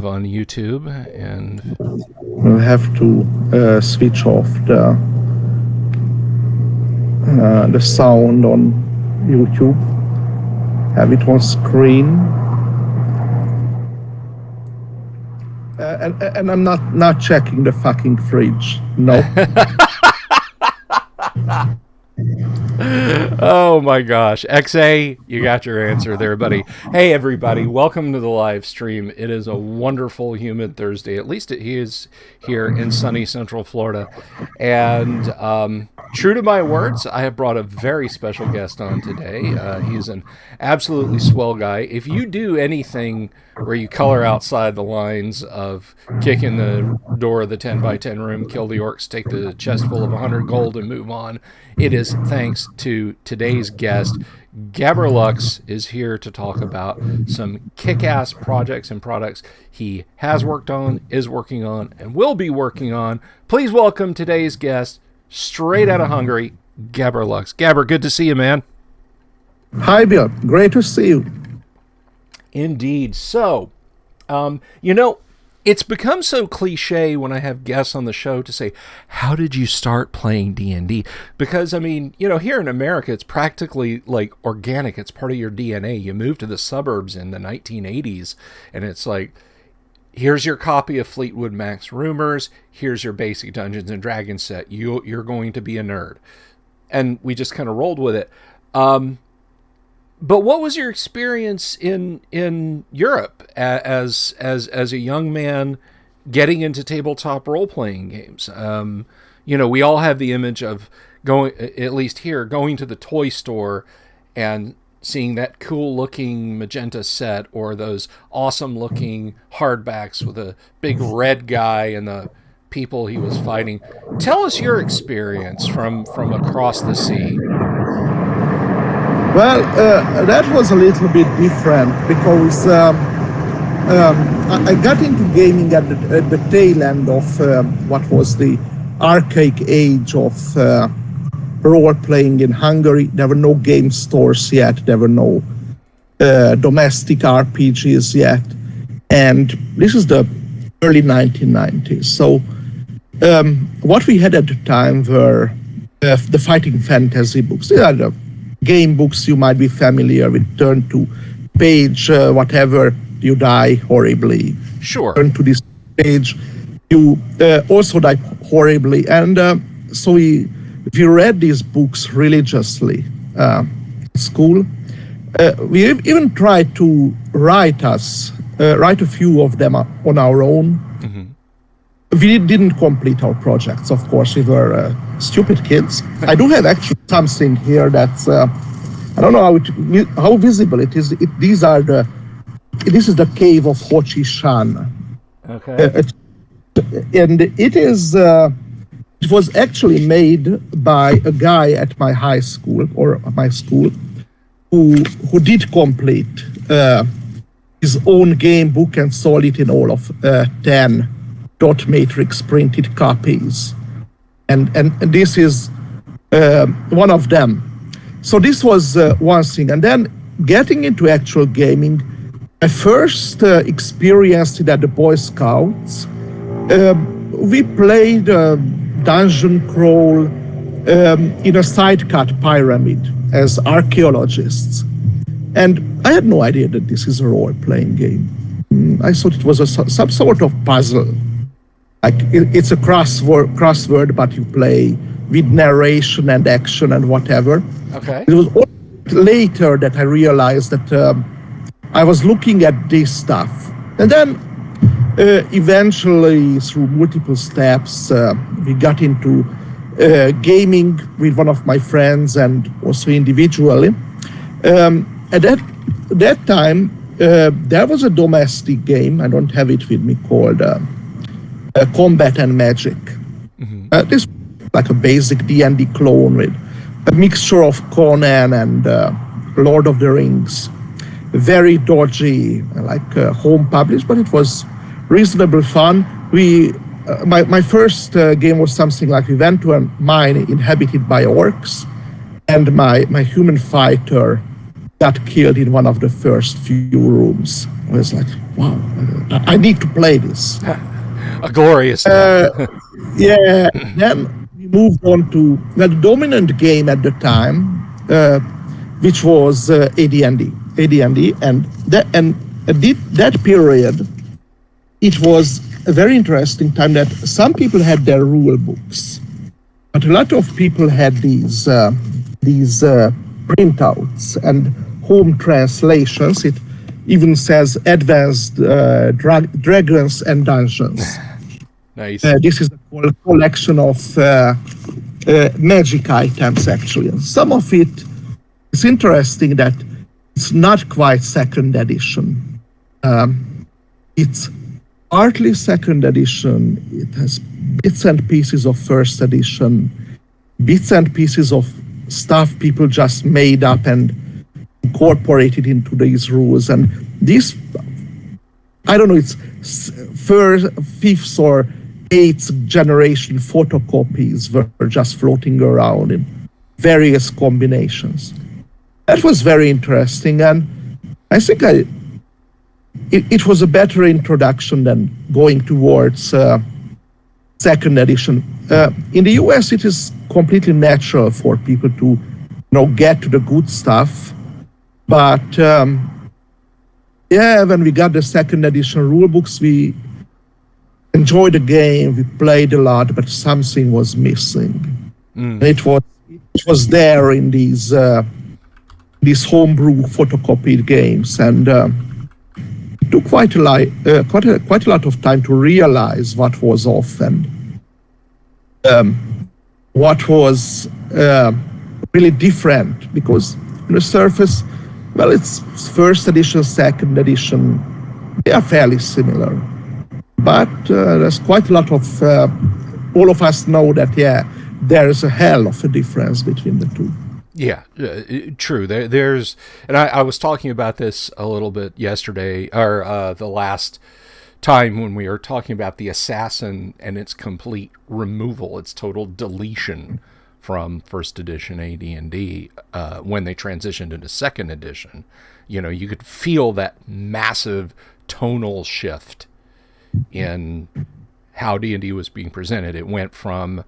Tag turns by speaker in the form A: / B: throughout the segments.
A: live on YouTube, and
B: we'll have to switch off the sound on YouTube. Have it on screen. And I'm not checking the fucking fridge. No.
A: Oh my gosh. XA, you got your answer there, buddy. Hey everybody, welcome to the live stream. It is a wonderful, humid Thursday. At least it is here in sunny Central Florida. And true to my words, I have brought a very special guest on today. He's an absolutely swell guy. If you do anything where you color outside the lines of kick in the door of the 10 by 10 room, kill the orcs, take the chest full of 100 gold and move on, it is thanks to today's guest. Gabor Lux is here to talk about some kick-ass projects and products he has worked on, is working on, and will be working on. Please welcome today's guest, straight out of Hungary, Gabor Lux. Gabor, good to see you, man.
B: Hi, Bill. Great to see you.
A: Indeed. So, it's become so cliche when I have guests on the show to say, how did you start playing D&D? Because, here in America, it's practically like organic. It's part of your DNA. You moved to the suburbs in the 1980s, and it's like, here's your copy of Fleetwood Mac's Rumors. Here's your basic Dungeons & Dragons set. You're going to be a nerd. And we just kind of rolled with it. But what was your experience in Europe as a young man getting into tabletop role-playing games? We all have the image of going, at least here, going to the toy store and seeing that cool-looking magenta set or those awesome-looking hardbacks with a big red guy and the people he was fighting. Tell us your experience from across the sea.
B: Well, that was a little bit different because I got into gaming at the tail end of what was the archaic age of role-playing in Hungary. There were no game stores yet. There were no domestic RPGs yet. And this is the early 1990s. So what we had at the time were the fighting fantasy books. They are the game books you might be familiar with. Turn to page whatever, you die horribly.
A: Sure.
B: Turn to this page, you also die horribly. And so we read these books religiously at school. We even tried to write a few of them on our own. Mm-hmm. We didn't complete our projects, of course. We were stupid kids. I do have actually something here that's, I don't know how visible it is. This is the cave of Ho Chi Shan.
A: Okay.
B: And it was actually made by a guy at my high school, or my school, who did complete his own game book and sold it in all of 10 dot matrix printed copies, and this is one of them. So this was one thing, and then getting into actual gaming, I first experienced it at the Boy Scouts. We played dungeon crawl in a side-cut pyramid as archaeologists, and I had no idea that this is a role-playing game. I thought it was some sort of puzzle. Like it's a crossword, but you play with narration and action and whatever.
A: Okay.
B: It was later that I realized that I was looking at this stuff. And then eventually, through multiple steps, we got into gaming with one of my friends and also individually. At that time, there was a domestic game, I don't have it with me, called Combat and Magic. Mm-hmm. This was like a basic D&D clone with a mixture of Conan and Lord of the Rings. Very dodgy, like home published, but it was reasonable fun. My first game was something like we went to a mine inhabited by orcs, and my human fighter got killed in one of the first few rooms I was like, wow, I need to play this.
A: A glorious
B: Yeah, then we moved on to the dominant game at the time, which was AD&D. AD&D, and that period, it was a very interesting time that some people had their rule books, but a lot of people had these printouts and home translations. It even says Advanced Dragons and Dungeons.
A: Nice.
B: This is a collection of magic items, actually. And some of it is interesting that it's not quite second edition. It's partly second edition. It has bits and pieces of first edition, bits and pieces of stuff people just made up and incorporated into these rules. And this, I don't know, it's first, fifth or eighth generation photocopies were just floating around in various combinations. That was very interesting, and I think it was a better introduction than going towards second edition. In the US, it is completely natural for people to get to the good stuff, but when we got the second edition rulebooks, we enjoyed the game, we played a lot, but something was missing. It was there in these homebrew photocopied games, and it took quite a lot of time to realize what was off and what was really different, because on the surface, well, it's first edition, second edition, they are fairly similar. But there's quite a lot of, all of us know that, there is a hell of a difference between the two.
A: Yeah, true. There's, and I was talking about this a little bit yesterday, or the last time when we were talking about the Assassin and its complete removal, its total deletion from first edition AD&D when they transitioned into second edition. You could feel that massive tonal shift in how D&D was being presented. It went from,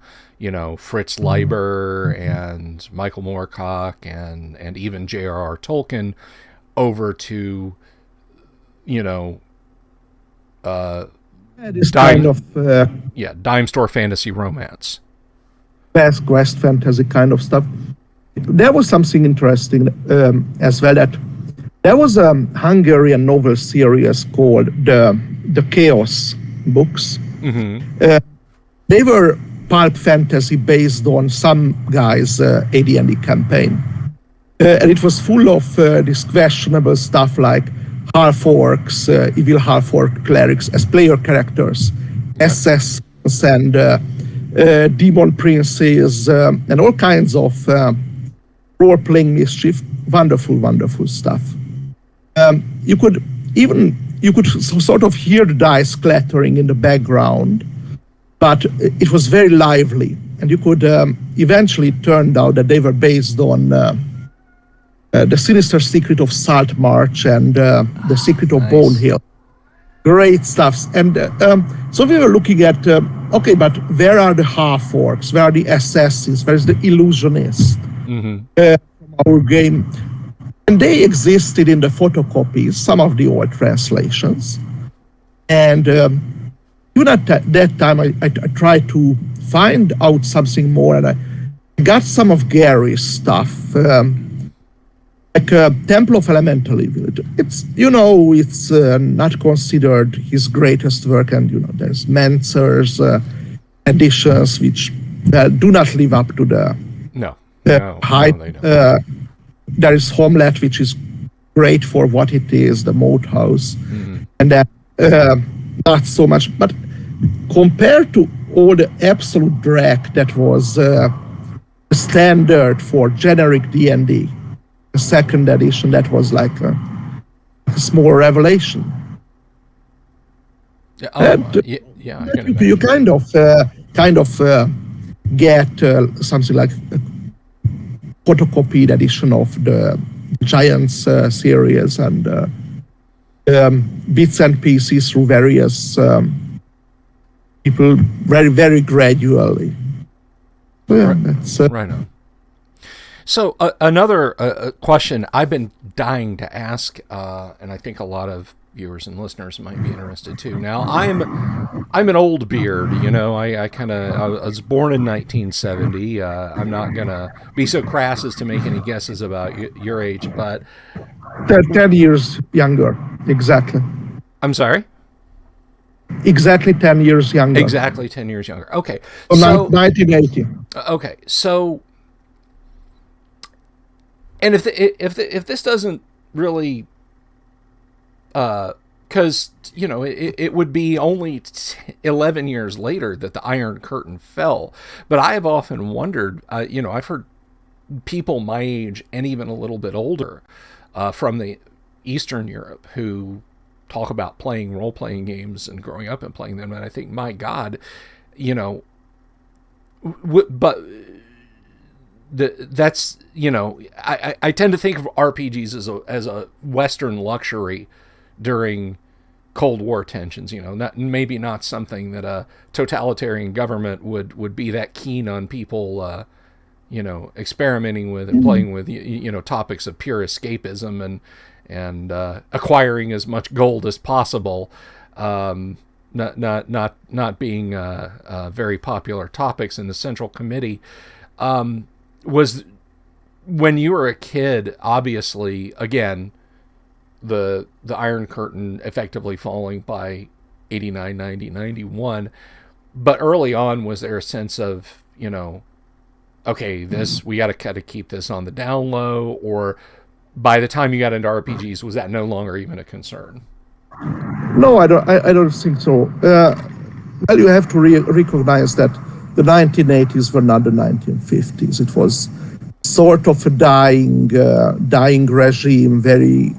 A: Fritz Leiber and Michael Moorcock and even J.R.R. Tolkien over to,
B: this kind of
A: dime store fantasy romance.
B: Best quest fantasy kind of stuff. There was something interesting as well, that there was a Hungarian novel series called the Chaos books.
A: Mm-hmm.
B: They were pulp fantasy based on some guy's AD&D campaign. And it was full of this questionable stuff like half-orcs, evil half-orc clerics as player characters, assassins and demon princes, and all kinds of role-playing mischief. Wonderful, wonderful stuff. You could sort of hear the dice clattering in the background, but it was very lively, and you could eventually turn out that they were based on the Sinister Secret of Salt March and the Secret of Bone Hill. Great stuff. And so we were looking at, but where are the half-orcs? Where are the assassins? Where is the illusionist from our game? And they existed in the photocopies, some of the old translations. And even at that time, I tried to find out something more, and I got some of Gary's stuff, like Temple of Elemental Evil. It's not considered his greatest work, and there's Mancer's editions which do not live up to the hype.
A: No, they don't.
B: There is Homelet, which is great for what it is, the Moat House, and then not so much. But compared to all the absolute dreck that was standard for generic D&D, the second edition, that was like a small revelation.
A: You
B: kind of get something like a photocopied edition of the Giants series, and bits and pieces through various people very, very gradually. So, yeah, that's
A: right on. So another question I've been dying to ask, and I think a lot of viewers and listeners might be interested too. Now, I'm an old beard, you know. I was born in 1970. I'm not gonna be so crass as to make any guesses about your age, but
B: 10 years younger, exactly.
A: I'm sorry.
B: Exactly 10 years younger.
A: Exactly 10 years younger. Okay.
B: So 1980.
A: Okay. So, and if this doesn't really, because you know it would be only 11 years later that the Iron Curtain fell. But I have often wondered, you know, I've heard people my age and even a little bit older from the Eastern Europe who talk about playing role-playing games and growing up and playing them, and I think, my God, you know, but that's, you know, I tend to think of RPGs as a Western luxury during Cold War tensions, you know, maybe not something that a totalitarian government would be that keen on people, you know, experimenting with and playing with, you know, topics of pure escapism and acquiring as much gold as possible, not being very popular topics in the Central Committee. Was when you were a kid, obviously, again, the Iron Curtain effectively falling by 89, 90, 91, but early on, was there a sense of, you know, okay, we got to kind of keep this on the down low, or by the time you got into RPGs, was that no longer even a concern?
B: No, I don't think so. Well, you have to recognize that the 1980s were not the 1950s. It was sort of a dying regime, very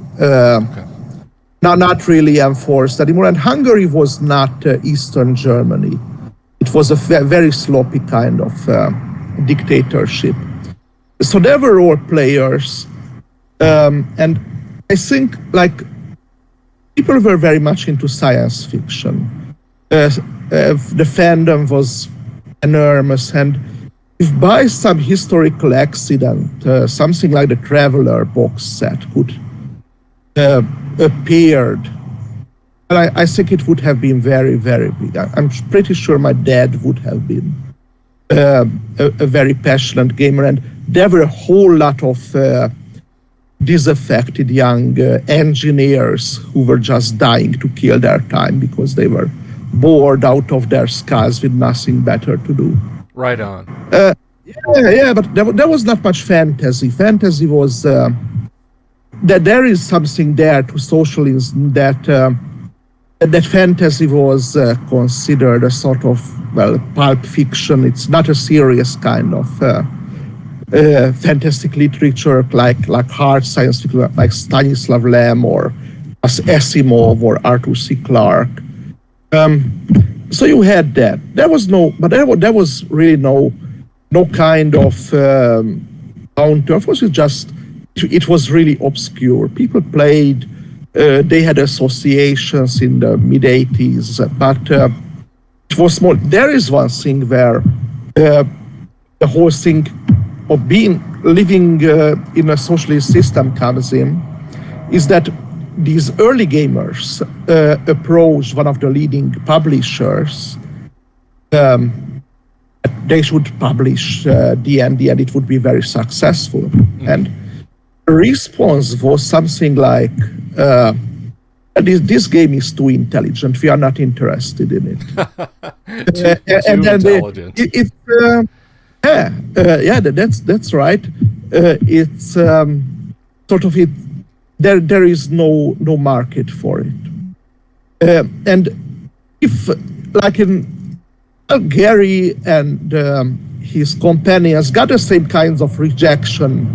B: not really enforced anymore. And Hungary was not Eastern Germany. It was a very sloppy kind of dictatorship. So there were role players, and I think, like, people were very much into science fiction. The fandom was enormous, and if by some historical accident something like the Traveler box set could appeared, and I think it would have been very, very big. I'm pretty sure my dad would have been a very passionate gamer, and there were a whole lot of disaffected young engineers who were just dying to kill their time because they were bored out of their skulls with nothing better to do.
A: Right on.
B: Yeah, but there was not much fantasy. Fantasy was that there is something there to socialism that fantasy was considered a sort of, well, pulp fiction. It's not a serious kind of fantastic literature like hard science fiction, like Stanislav Lem or Asimov or Arthur C. Clarke. So you had that. There was really no kind of counter. It was really obscure. People played. They had associations in the mid '80s, but it was more. There is one thing where the whole thing of living in a socialist system comes in, is that these early gamers approached one of the leading publishers. They should publish D&D and it would be very successful. Mm-hmm. And the response was something like, this game is too intelligent. We are not interested in it.
A: too intelligent.
B: That's right. It's sort of it. There is no market for it. And if, like in Gary and his companions got the same kinds of rejection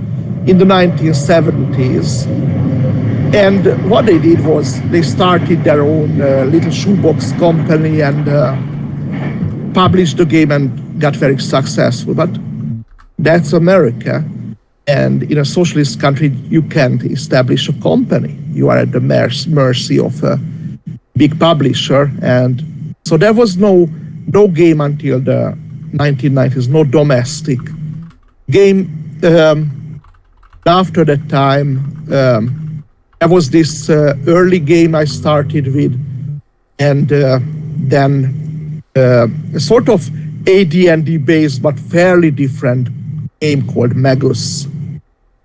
B: in the 1970s, and what they did was they started their own little shoebox company and published the game and got very successful. But that's America. And in a socialist country, you can't establish a company. You are at the mercy of a big publisher. And so there was no game until the 1990s, no domestic game. After that time, there was this early game I started with, and then a sort of AD&D based but fairly different game called Magus,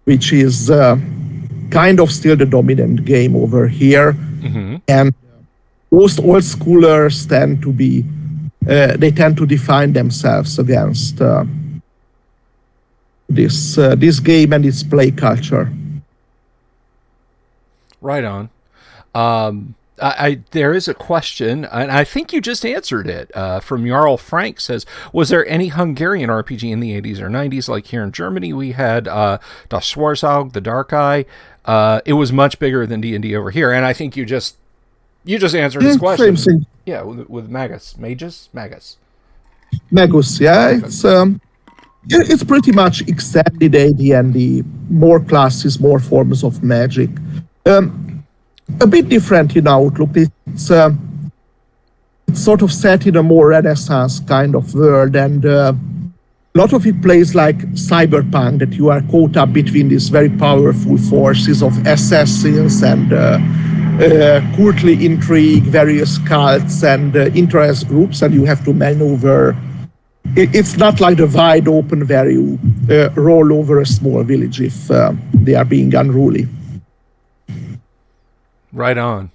B: which is kind of still the dominant game over here. Mm-hmm. And most old schoolers tend to be, they tend to define themselves against this game and its play culture.
A: Right on. There is a question, and I think you just answered it, from Jarl Frank says, was there any Hungarian RPG in the 80s or 90s? Like here in Germany, we had Das Schwarzauge, The Dark Eye. It was much bigger than D&D over here, and I think you just answered his question.
B: Same thing.
A: Yeah, with Magus. Magus?
B: Magus, yeah. It's pretty much extended AD&D, more classes, more forms of magic. A bit different in outlook. It's sort of set in a more Renaissance kind of world, and a lot of it plays like cyberpunk, that you are caught up between these very powerful forces of assassins and courtly intrigue, various cults and interest groups, and you have to maneuver. It's not like the wide open where you roll over a small village if they are being unruly.
A: Right on.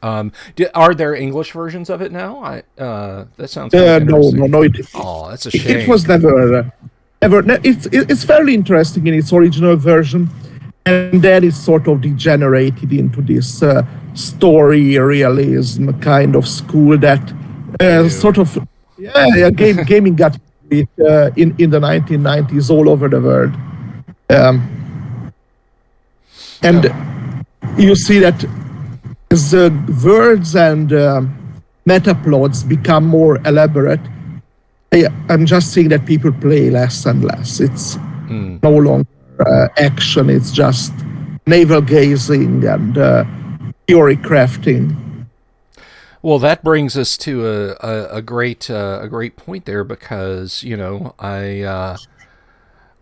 A: Are there English versions of it now? That sounds
B: no.
A: Oh, that's a shame.
B: It was never. It's fairly interesting in its original version, and then it sort of degenerated into this story realism kind of school that sort of gaming got it in the 1990s all over the world, and. You see that as words and metaplots become more elaborate, I'm just seeing that people play less and less. It's no longer action, it's just navel gazing and theory crafting.
A: Well, that brings us to a great point there, because,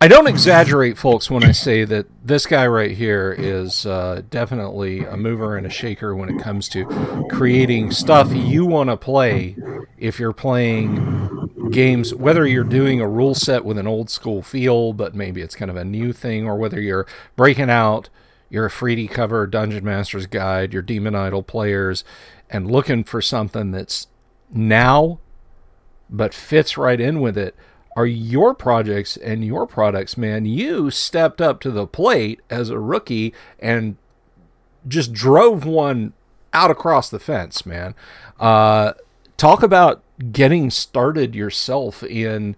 A: I don't exaggerate, folks, when I say that this guy right here is definitely a mover and a shaker when it comes to creating stuff you want to play if you're playing games, whether you're doing a rule set with an old school feel, but maybe it's kind of a new thing, or whether you're breaking out your Freedy cover Dungeon Master's Guide, your Demon Idol players, and looking for something that's now but fits right in with it. Are your projects and your products, man. You stepped up to the plate as a rookie and just drove one out across the fence, man. Talk about getting started yourself in,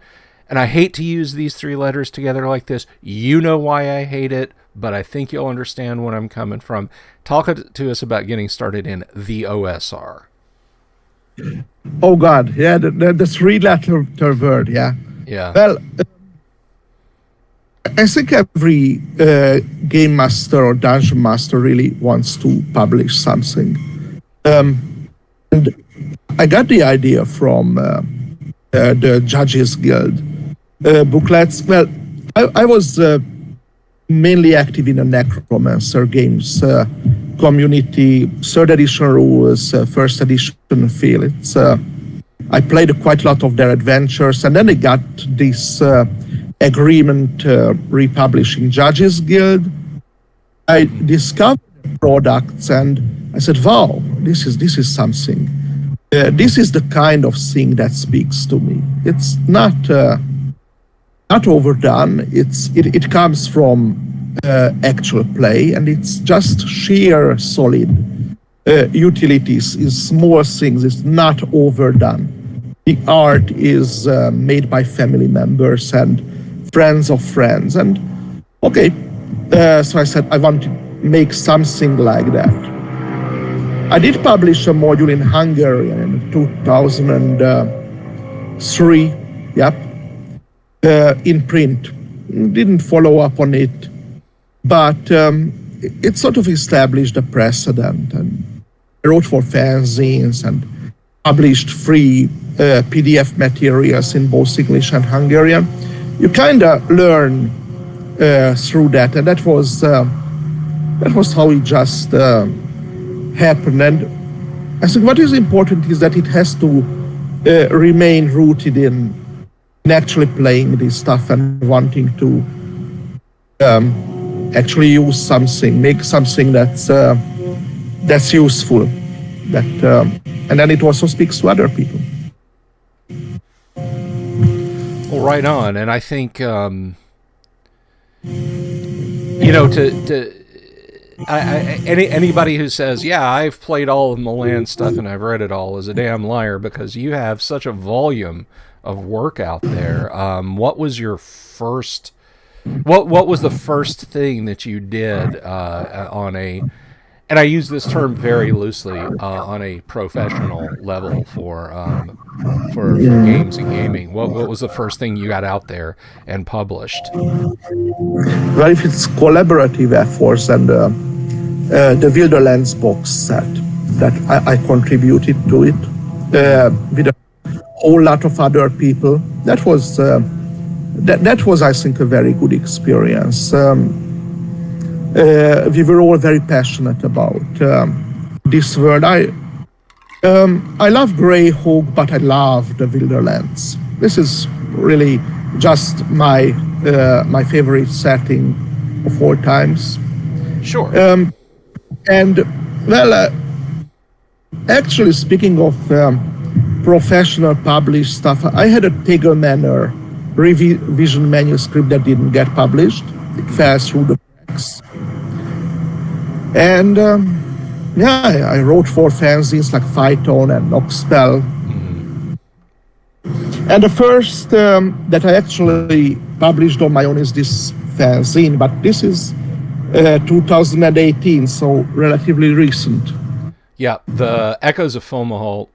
A: and I hate to use these three letters together like this. You know why I hate it, but I think you'll understand where I'm coming from. Talk to us about getting started in the OSR.
B: Oh, God. Yeah, the three-letter word, yeah.
A: Yeah.
B: Well, I think every game master or dungeon master really wants to publish something. And I got the idea from the Judges Guild booklets. Well, I was mainly active in the Necromancer games community, 3rd edition rules, 1st edition feel. I played quite a lot of their adventures, and then I got this agreement republishing Judges Guild. I discovered the products, and I said, "Wow, this is something. This is the kind of thing that speaks to me. It's not overdone. It comes from actual play, and it's just sheer solid utilities. Is small things. It's not overdone. The art is made by family members and friends of friends. And okay, so I said I want to make something like that. I did publish a module in Hungarian in 2003. Yep, in print. didn't follow up on it, but it sort of established a precedent, and I wrote for fanzines and published free PDF materials in both English and Hungarian. You kind of learn through that, and that was how it just happened. And I think what is important is that it has to remain rooted in actually playing this stuff and wanting to actually use something, make something that's useful, and then it also speaks to other people.
A: Well, right on. And I think anybody who says, yeah, I've played all of Milan stuff and I've read it all is a damn liar, because you have such a volume of work out there. What was your first? What was the first thing that you did on a? And I use this term very loosely, on a professional level for games and gaming. What was the first thing you got out there and published?
B: Well, if it's collaborative efforts, and the Wilderlands box set that I contributed to it with a whole lot of other people, that was I think a very good experience. We were all very passionate about this world. I love Greyhawk, but I love the Wilderlands. This is really just my favorite setting of all times.
A: Sure.
B: And well, actually, speaking of professional published stuff, I had a Tegel Manor revision manuscript that didn't get published. It fell through the cracks. And I wrote for fanzines like Phyton and Noxpel. And the first that I actually published on my own is this fanzine, but this is 2018, so relatively recent.
A: Yeah, the Echoes of Fomalhaut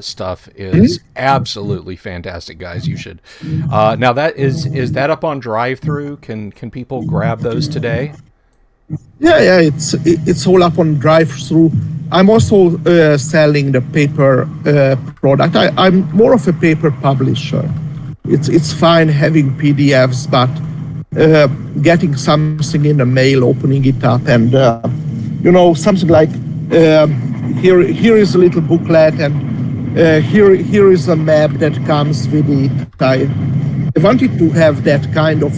A: stuff is absolutely fantastic, guys. You should. Now, that is that up on drive-through? Can people grab those today?
B: Yeah, it's all up on drive-through. I'm also selling the paper product. I'm more of a paper publisher. It's fine having PDFs, but getting something in the mail, opening it up, and something like here is a little booklet, and here is a map that comes with it. I wanted to have that kind of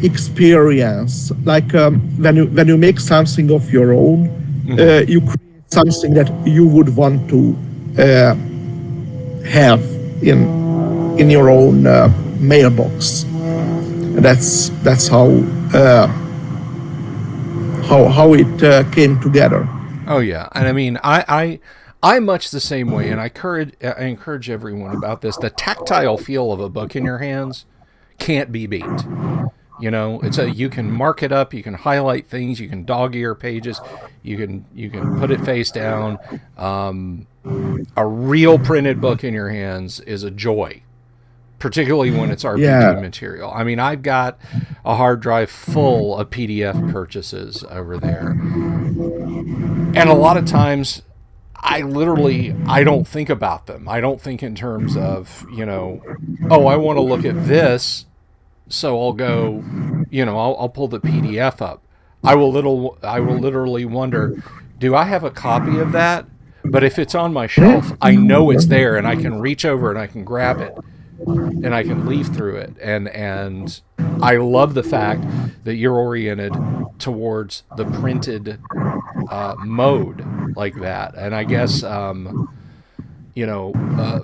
B: experience, like when you make something of your own, you create something that you would want to have in your own mailbox. And that's how it came together.
A: Oh yeah, and I mean, I'm much the same way, and I encourage everyone about this. The tactile feel of a book in your hands can't be beat. You can mark it up, you can highlight things, you can dog-ear pages, you can put it face down. A real printed book in your hands is a joy, particularly when it's RPG material. I mean, I've got a hard drive full of PDF purchases over there, and a lot of times I don't think about them. I don't think in terms of, I want to look at this, so I'll go, I'll pull the PDF up. I will literally wonder, do I have a copy of that? But if it's on my shelf, I know it's there, and I can reach over and I can grab it, and I can leaf through it. And I love the fact that you're oriented towards the printed mode like that. And I guess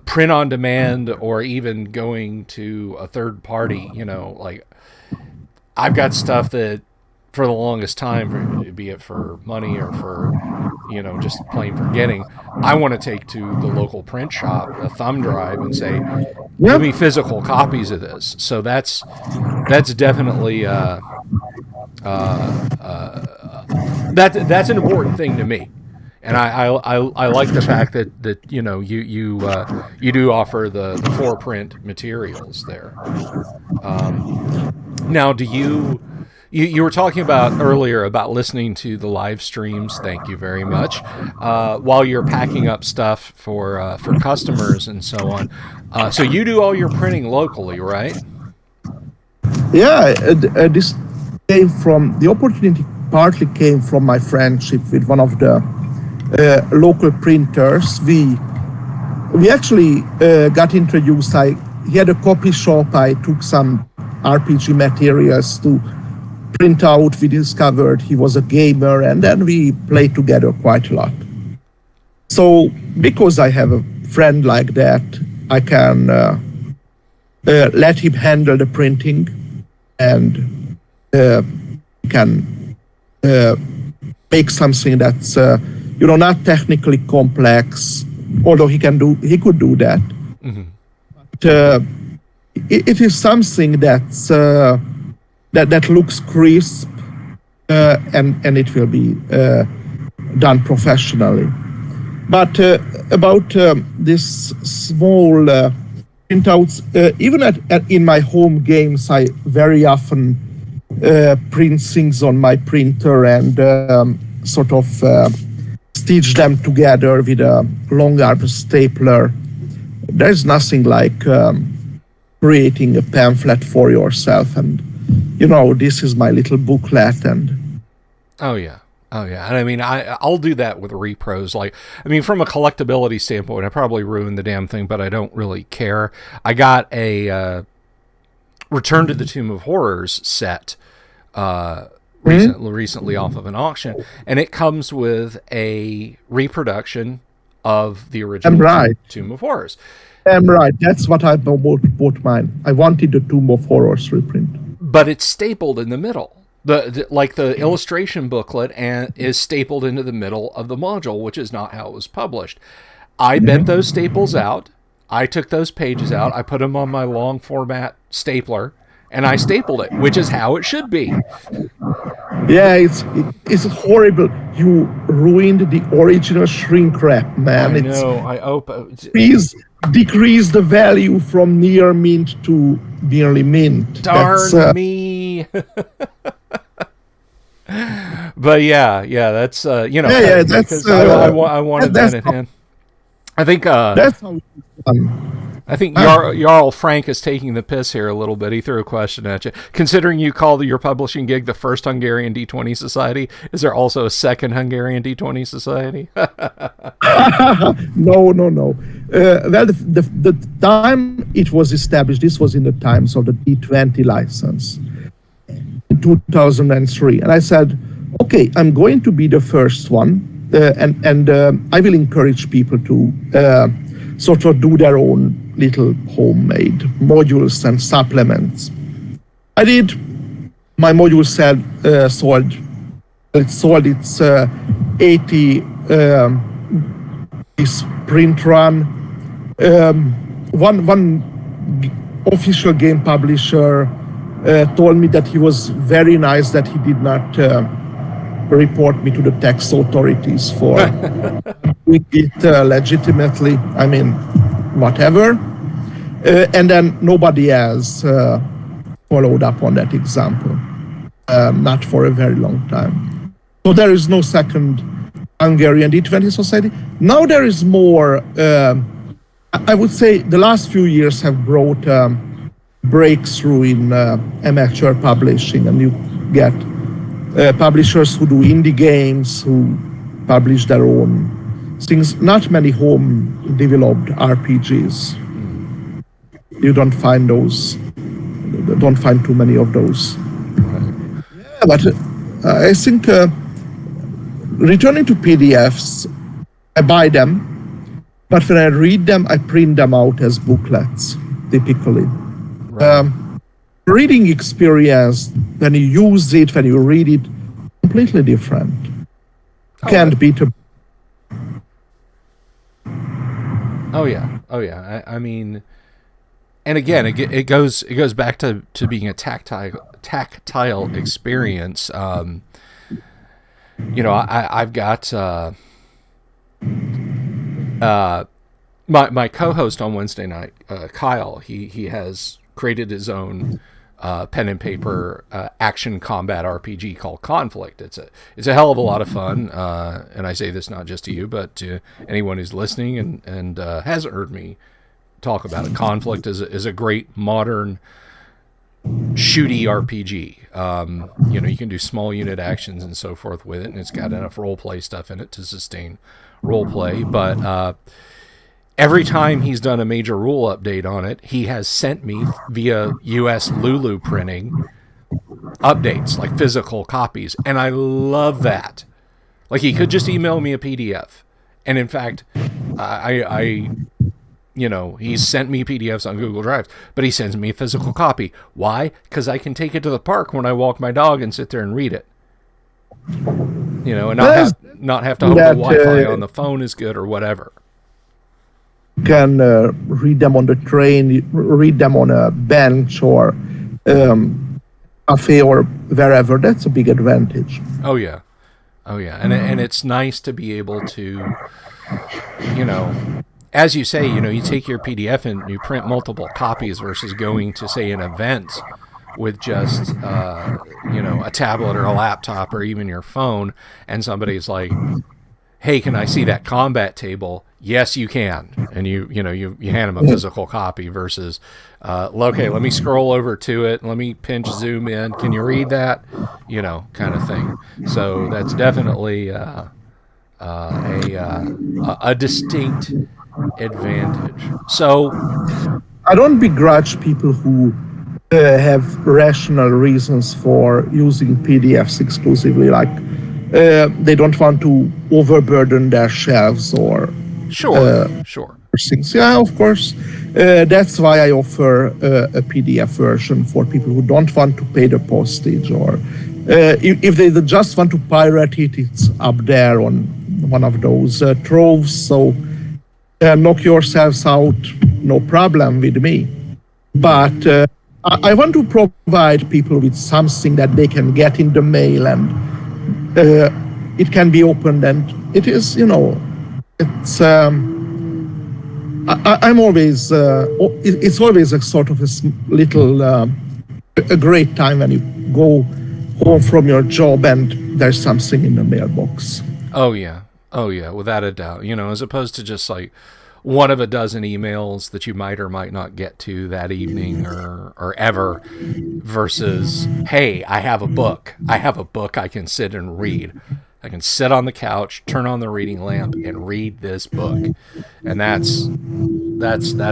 A: print on demand, or even going to a third party, like I've got stuff that for the longest time, be it for money or for, just plain forgetting, I want to take to the local print shop, a thumb drive, and say, give me physical copies of this. So that's definitely that's an important thing to me. And I like the fact that you do offer the for print materials there. Now, do you were talking about earlier about listening to the live streams? Thank you very much. While you're packing up stuff for customers and so on. So you do all your printing locally, right?
B: Yeah, this came from the opportunity. Partly came from my friendship with one of the local printers. We actually got introduced. He had a copy shop. I took some RPG materials to print out. We discovered he was a gamer, and then we played together quite a lot. So because I have a friend like that, I can let him handle the printing, and can make something that's not technically complex, although he could do that.
A: Mm-hmm.
B: But it is something that's that looks crisp, and it will be done professionally. But about this small printouts, even in my home games, I very often print things on my printer and sort of stitch them together with a long arm stapler. There's nothing like creating a pamphlet for yourself, and this is my little booklet. And
A: oh yeah, and I mean I'll do that with repros. Like, I mean, from a collectability standpoint, I probably ruined the damn thing, but I don't really care. I got a Return to the Tomb of Horrors set recently off of an auction, and it comes with a reproduction of the original Tomb of Horrors.
B: Right, that's what I bought mine. I wanted the Tomb of Horrors reprint,
A: but it's stapled in the middle. The illustration booklet is stapled into the middle of the module, which is not how it was published. I bent those staples out. I took those pages out. I put them on my long format stapler, and I stapled it, which is how it should be.
B: Yeah, it's horrible. You ruined the original shrink wrap, man.
A: I know. I hope.
B: Please decrease the value from near mint to nearly mint.
A: Darn me. But yeah, that's that's I wanted that in hand. I think
B: that's how it's done.
A: I think Jarl Frank is taking the piss here a little bit. He threw a question at you. Considering you called your publishing gig the first Hungarian D20 Society, is there also a second Hungarian D20 Society?
B: No. Well, the time it was established, this was in the times of the D20 license in 2003. And I said, okay, I'm going to be the first one, and I will encourage people to sort of do their own little homemade modules and supplements. I did. My module sold its 80 this print run. One official game publisher told me that he was very nice that he did not report me to the tax authorities for doing it legitimately. I mean, whatever. And then nobody else followed up on that example, not for a very long time. So there is no second Hungarian D20 Society. Now there is more. I would say the last few years have brought breakthrough in amateur publishing, and you get publishers who do indie games, who publish their own things. Not many home-developed RPGs. You don't find those. Don't find too many of those. Yeah, but I think returning to PDFs, I buy them, but when I read them, I print them out as booklets, typically. Right. Reading experience, when you use it, when you read it, completely different. Can't beat a...
A: Oh yeah. I mean, and again, it goes back to being a tactile experience. I've got my co-host on Wednesday night, Kyle, he has created his own pen and paper action combat RPG called Conflict. It's a hell of a lot of fun, and I say this not just to you, but to anyone who's listening and hasn't heard me talk about it. Conflict is a great modern shooty RPG. You can do small unit actions and so forth with it, and it's got enough role play stuff in it to sustain role play. But every time he's done a major rule update on it, he has sent me via US Lulu printing updates, like physical copies, and I love that. Like, he could just email me a PDF, and in fact, he's sent me PDFs on Google Drive, but he sends me a physical copy. Why? Because I can take it to the park when I walk my dog and sit there and read it. And not have to hope the Wi-Fi on the phone is good or whatever.
B: You can read them on the train, read them on a bench or cafe or wherever. That's a big advantage.
A: Oh yeah. And it's nice to be able to, as you say, you take your PDF and you print multiple copies versus going to, say, an event with just, a tablet or a laptop or even your phone, and somebody's like, hey, can I see that combat table? Yes, you can. And you hand them a physical copy versus, okay, let me scroll over to it. Let me pinch zoom in. Can you read that? Kind of thing. So that's definitely a distinct advantage. So
B: I don't begrudge people who have rational reasons for using PDFs exclusively, like they don't want to overburden their shelves or
A: sure
B: things. Yeah, of course. That's why I offer a PDF version for people who don't want to pay the postage, or if they just want to pirate it, it's up there on one of those troves. So knock yourselves out, no problem with me. But I want to provide people with something that they can get in the mail, and it can be opened, and it is, it's. I'm always. It's always a sort of a little, a great time when you go home from your job and there's something in the mailbox.
A: Oh yeah, without a doubt. As opposed to just like one of a dozen emails that you might or might not get to that evening or ever, versus, hey, I have a book I can sit and read. I can sit on the couch, turn on the reading lamp, and read this book, and that's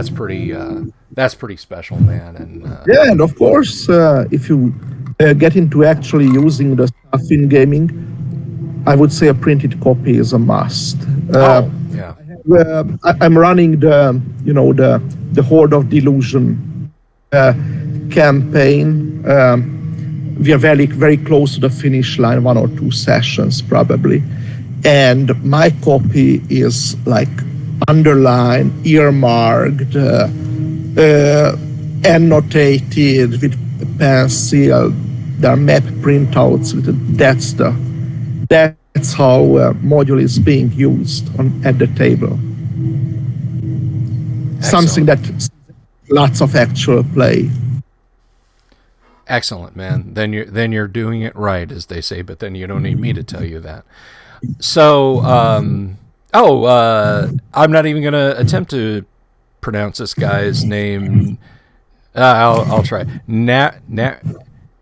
A: pretty special, man. And
B: yeah, and of course, if you get into actually using the stuff in gaming, I would say a printed copy is a must.
A: Yeah.
B: I'm running the Horde of Delusion campaign. We are very, very close to the finish line, 1 or 2 sessions probably. And my copy is like underlined, earmarked, annotated with pencil. There are map printouts. That's how module is being used at the table.
A: Excellent.
B: Something that lots of actual play.
A: Excellent, man. Then you're doing it right, as they say. But then you don't need me to tell you that. So, I'm not even going to attempt to pronounce this guy's name. I'll try.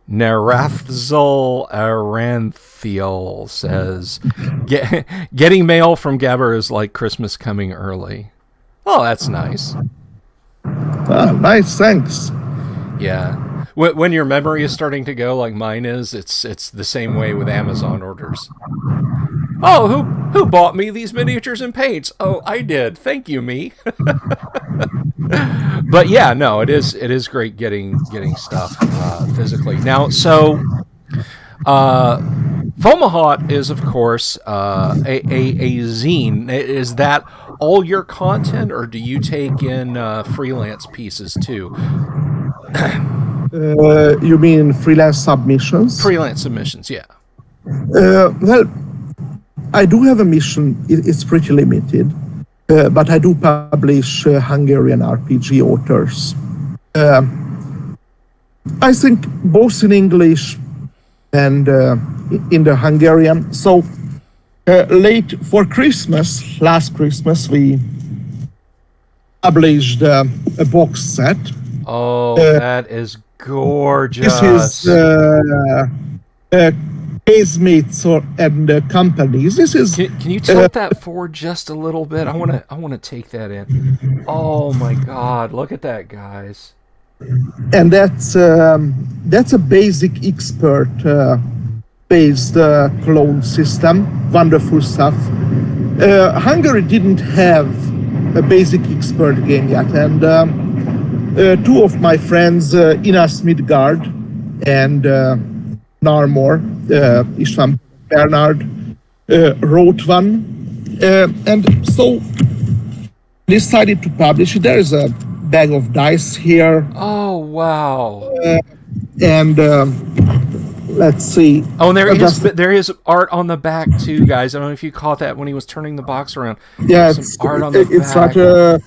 A: Narathzal Aranthiel says, getting mail from Gabor is like Christmas coming early. Oh, that's nice.
B: Nice, thanks.
A: Yeah. When your memory is starting to go like mine is, it's the same way with Amazon orders. Oh, who bought me these miniatures and paints? Oh, I did. Thank you, me. But yeah, no, it is great getting stuff physically. Now, so Fomahat is, of course, a zine. Is that all your content, or do you take in freelance pieces too?
B: You mean freelance submissions?
A: Freelance submissions, yeah.
B: Well, I do have a mission. It's pretty limited. but I do publish Hungarian RPG authors. I think both in English and in the Hungarian. So late for Christmas, last Christmas, we published a box set.
A: Oh, that is gorgeous.
B: This is Casemates and companies. This is.
A: Can you tilt that forward just a little bit? I want to take that in. Oh my God! Look at that, guys.
B: And that's a basic expert based clone system. Wonderful stuff. Hungary didn't have a basic expert game yet, and two of my friends, Inas Midgard and Narmor, István Bernard, wrote one, and so decided to publish it. There is a bag of dice here.
A: Oh wow!
B: And let's see.
A: Oh, and there is art on the back too, guys. I don't know if you caught that when he was turning the box around.
B: Yeah,
A: it's art on the
B: it's
A: back.
B: like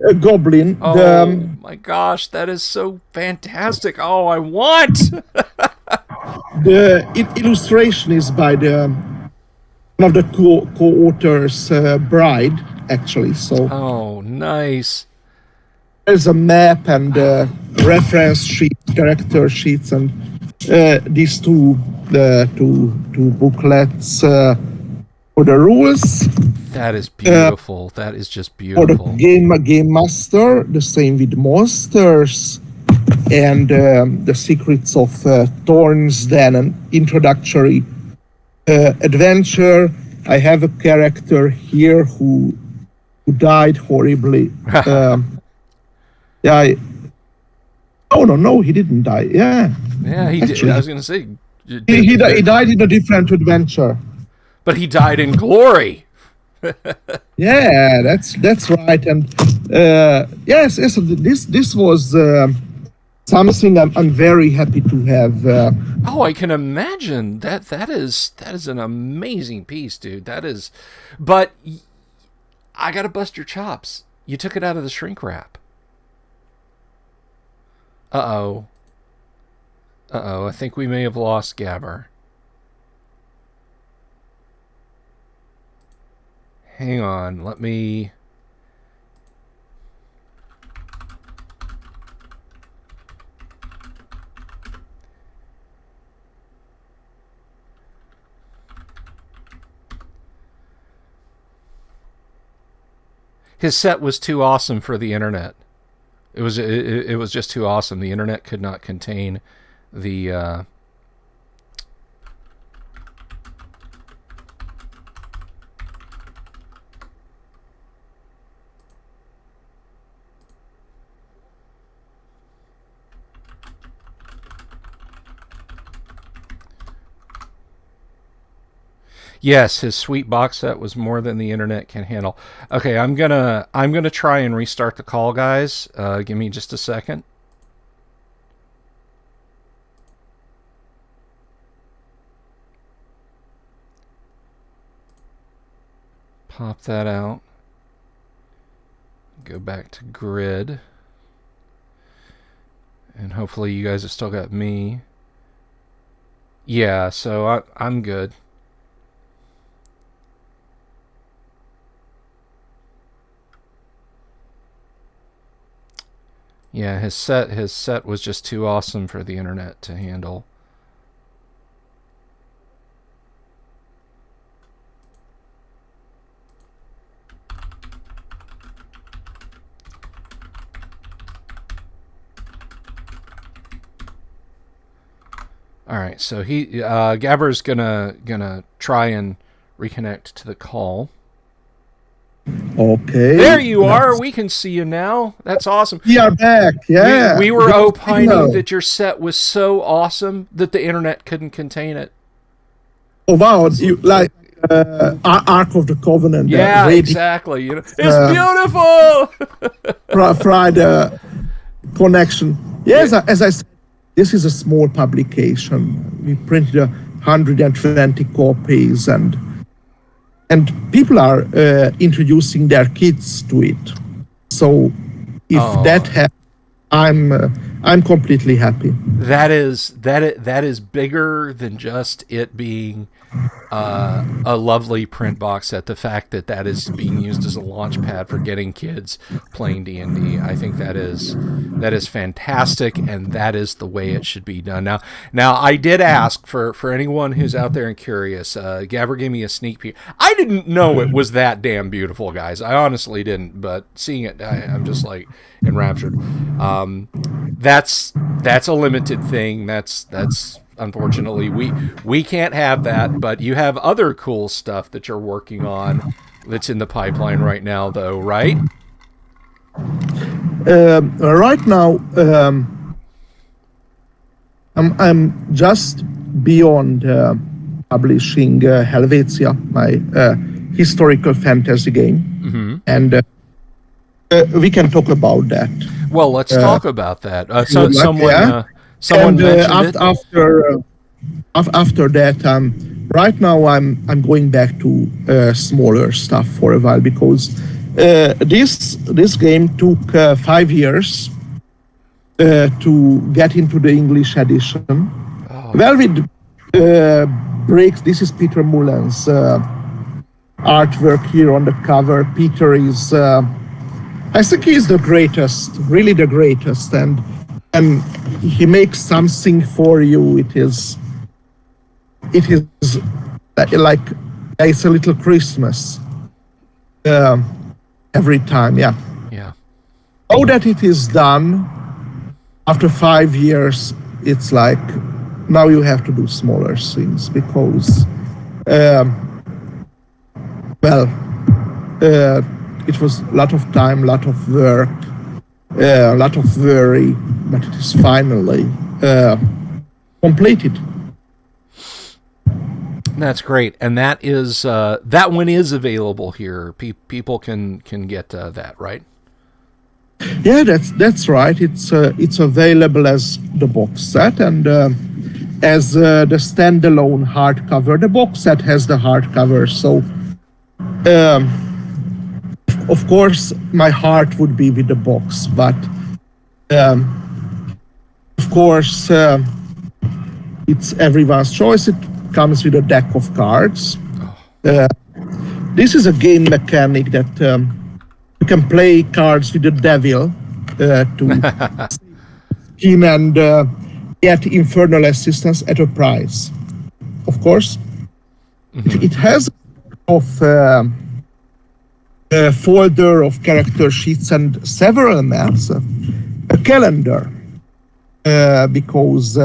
B: a goblin.
A: Oh my gosh, that is so fantastic! Oh, I want.
B: The illustration is by one of the co-authors' bride, actually. So.
A: Oh, nice.
B: There's a map and reference sheets, character sheets, and these two booklets for the rules.
A: That is beautiful. That is just
B: For
A: beautiful.
B: the game master, the same with monsters and the secrets of thorns. Then an introductory adventure. I have a character here who died horribly. Yeah. Oh no, he didn't die. Yeah.
A: Yeah, he did. I was going to say.
B: He died in a different adventure.
A: But he died in glory.
B: Yeah, that's right. And yes, this was something I'm very happy to have.
A: Oh, I can imagine that is an amazing piece, dude. That is, but I gotta bust your chops. You took it out of the shrink wrap. Uh-oh. I think we may have lost Gabor. Hang on, let me... His set was too awesome for the internet. It was just too awesome. The internet could not contain the Yes, his sweet box set was more than the internet can handle. Okay, I'm gonna try and restart the call, guys. Give me just a second. Pop that out. Go back to grid. And hopefully you guys have still got me. Yeah, so I'm good. Yeah, his set was just too awesome for the internet to handle. All right, so Gabor's gonna try and reconnect to the call.
B: Okay.
A: There you are. We can see you now. That's awesome.
B: We are back. Yeah.
A: We were opining that your set was so awesome that the internet couldn't contain it.
B: Oh wow! You like Ark of the Covenant?
A: Yeah, exactly. You know, it's beautiful.
B: Friday connection. Yes, as I said, this is a small publication. We printed 120 copies, and and people are introducing their kids to it. So if that happens, I'm completely happy.
A: That is bigger than just it being a lovely print box set. The fact that is being used as a launch pad for getting kids playing D&D, I think that is fantastic, and that is the way it should be done. Now I did ask for anyone who's out there and curious. Gabor gave me a sneak peek. I didn't know it was that damn beautiful, guys. I honestly didn't, but seeing it, I'm just like enraptured. That's a limited thing. That's unfortunately we can't have that, but you have other cool stuff that you're working on that's in the pipeline right now, though, right?
B: Right now, I'm just beyond publishing Helvetia, my historical fantasy game, and we can talk about that.
A: Well, let's talk about that. Someone mentioned it.
B: After that, right now I'm going back to smaller stuff for a while, because this game took 5 years to get into the English edition. Oh. Well, with breaks. This is Peter Mullen's artwork here on the cover. Peter is, I think he's the greatest, really the greatest, and he makes something for you. It is like it's a little Christmas every time. Yeah. Now that it is done after 5 years, it's like now you have to do smaller things, because it was a lot of time, a lot of work, a lot of worry, but it is finally completed.
A: That's great, and that is that one is available here. People can get that, right?
B: Yeah, that's right. It's available as the box set and as the standalone hardcover. The box set has the hardcover, so of course my heart would be with the box, but of course it's everyone's choice. It comes with a deck of cards. This is a game mechanic that you can play cards with the devil to scheme and get infernal assistance at a price. Of course, it has a folder of character sheets and several maps, a calendar, because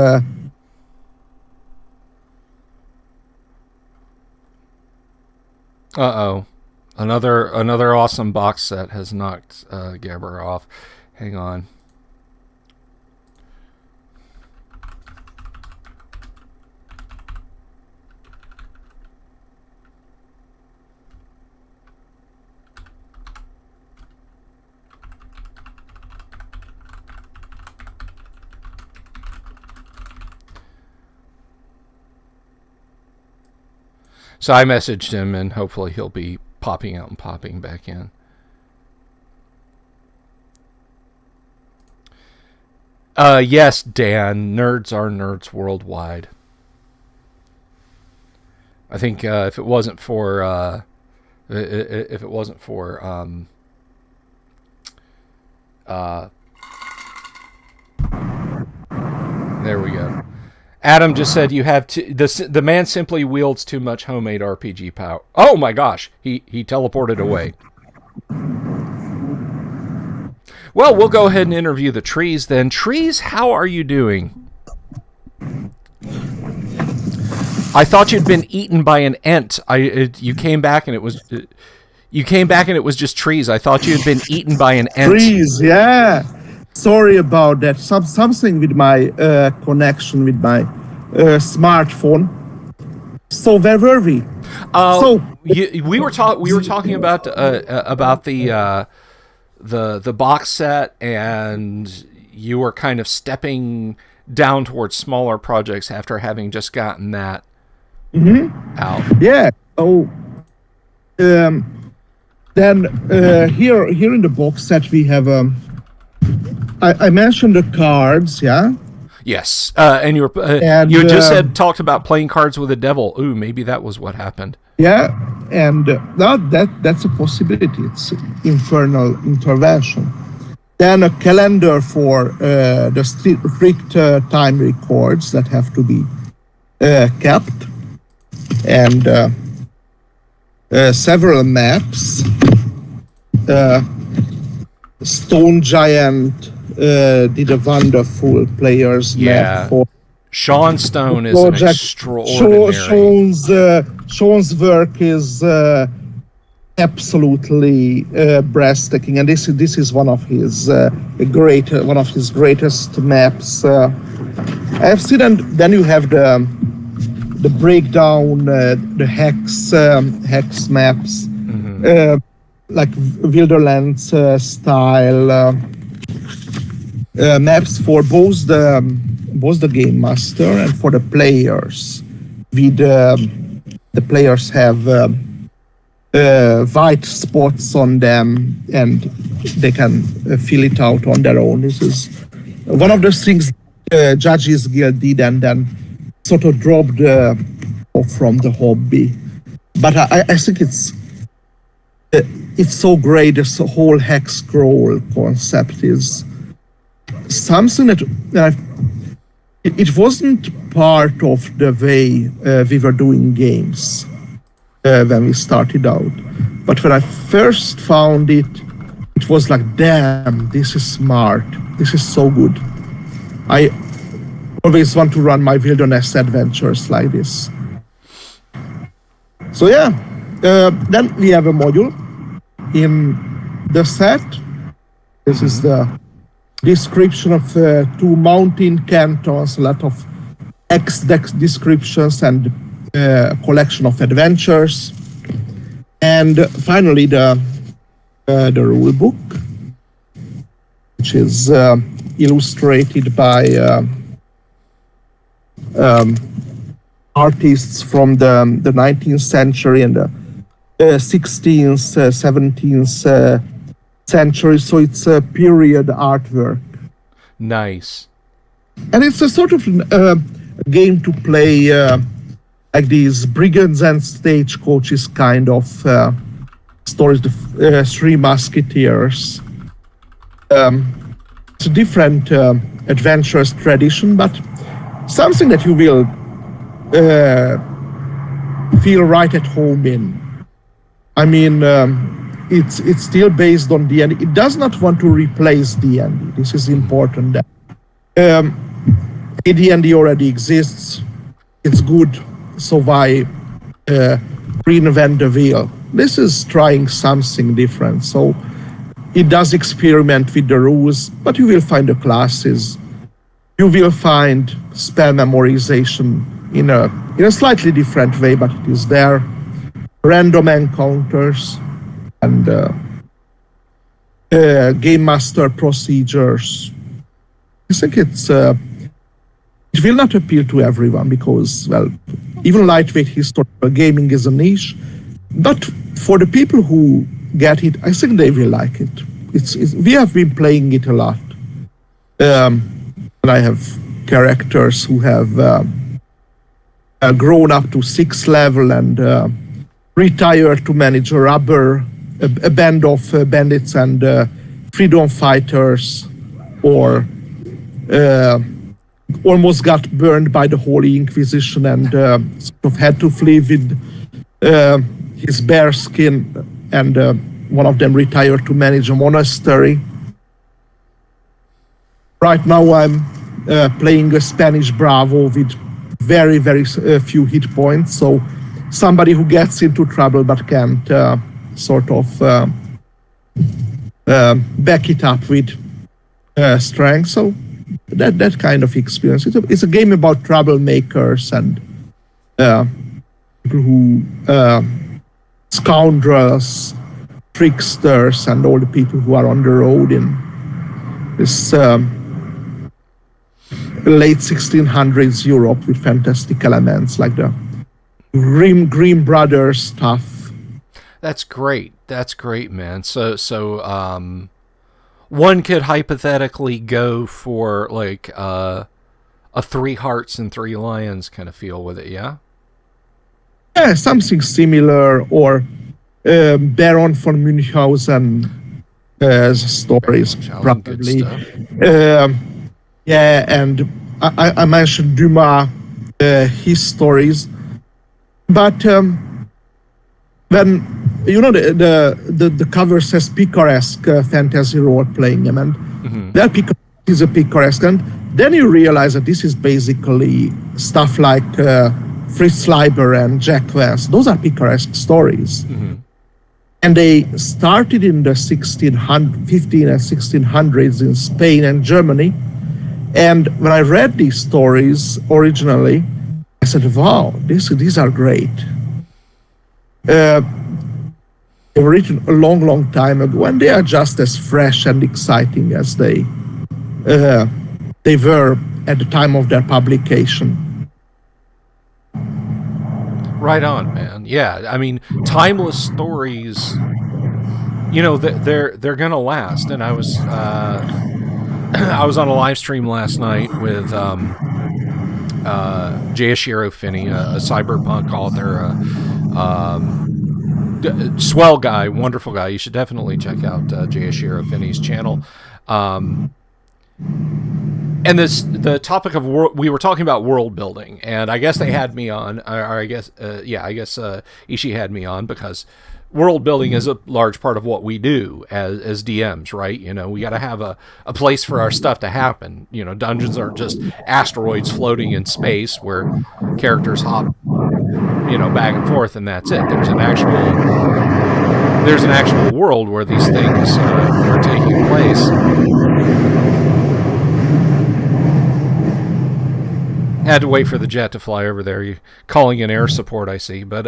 A: Another awesome box set has knocked Gabor off. Hang on. So I messaged him, and hopefully he'll be popping out and popping back in. Yes, Dan. Nerds are nerds worldwide. I think if it wasn't for there we go. Adam just said you have the man simply wields too much homemade RPG power. Oh my gosh, he teleported away. Well, we'll go ahead and interview the trees then. Trees, how are you doing? I thought you'd been eaten by an ent. You came back and it was just trees. I thought you had been eaten by an ent.
B: Trees, yeah. Sorry about that. Something with my connection with my smartphone. So where were we?
A: We were talking about the box set, and you were kind of stepping down towards smaller projects after having just gotten that out.
B: Yeah. So Then here in the box set we have I mentioned the cards, yeah.
A: Yes, and you just said talked about playing cards with the devil. Ooh, maybe that was what happened.
B: Yeah, and that's a possibility. It's infernal intervention. Then a calendar for the strict time records that have to be kept, and several maps. Stone Giant did a wonderful player's map for
A: Sean Stone is an extraordinary.
B: Sean's work is absolutely breathtaking, and this is one of his greatest maps. I've seen, and then you have the breakdown, the hex maps, like Wilderlands style maps for both the game master and for the players. With the players have white spots on them, and they can fill it out on their own. This is one of the things Judges Guild did, and then sort of dropped off from the hobby. But I think it's so great. This whole hex scroll concept is something that it wasn't part of the way we were doing games when we started out. But when I first found it, it was like, damn, this is smart. This is so good. I always want to run my wilderness adventures like this. So yeah, then we have a module in the set. This is the description of 2 mountain cantons, a lot of X-Dex descriptions, and a collection of adventures. And finally the rule book, which is illustrated by artists from the 19th century and the 16th, 17th century. So it's a period artwork.
A: Nice.
B: And it's a sort of game to play like these brigands and stagecoaches kind of stories, the Three Musketeers. It's a different adventurous tradition, but something that you will feel right at home in. I mean, it's still based on D&D. It does not want to replace D&D. This is important. AD&D already exists. It's good. So why reinvent the wheel? This is trying something different. So it does experiment with the rules, but you will find the classes. You will find spell memorization in a slightly different way, but it is there. Random encounters and game master procedures. I think it will not appeal to everyone because, well, even lightweight historical gaming is a niche. But for the people who get it, I think they will like it. We have been playing it a lot. And I have characters who have grown up to 6th level and retired to manage a band of bandits and freedom fighters, or almost got burned by the Holy Inquisition and sort of had to flee with his bear skin, and one of them retired to manage a monastery. Right now I'm playing a Spanish Bravo with very, very few hit points, so somebody who gets into trouble but can't sort of back it up with strength. So that kind of experience. It's a game about troublemakers and people who scoundrels, tricksters, and all the people who are on the road in this late 1600s Europe with fantastic elements like the Grimm Brothers stuff.
A: That's great. That's great, man. One could hypothetically go for like a three hearts and three lions kind of feel with it, yeah?
B: Yeah, something similar, or Baron von Münchhausen stories,
A: Good
B: probably.
A: stuff.
B: Yeah, and I mentioned Dumas, his stories, but when the cover says picaresque fantasy role playing, and that is a picaresque, and then you realize that this is basically stuff like Fritz Leiber and Jack Vance. Those are picaresque stories. And they started in the 15 and 1600s in Spain and Germany. And when I read these stories originally, I said, wow, these are great. They were written a long, long time ago, and they are just as fresh and exciting as they were at the time of their publication.
A: Right on, man. Yeah, I mean, timeless stories, they're gonna last. And I was I was on a live stream last night with Jayashiro Finney, a cyberpunk author, swell guy, wonderful guy. You should definitely check out Jayashiro Finney's channel. And the topic of we were talking about world building, and I guess they had me on, or I guess Ishii had me on because world building is a large part of what we do as DMs, right? We got to have a place for our stuff to happen. Dungeons aren't just asteroids floating in space where characters hop, back and forth, and that's it. There's an actual world where these things are taking place. Had to wait for the jet to fly over there. You're calling in air support, I see. But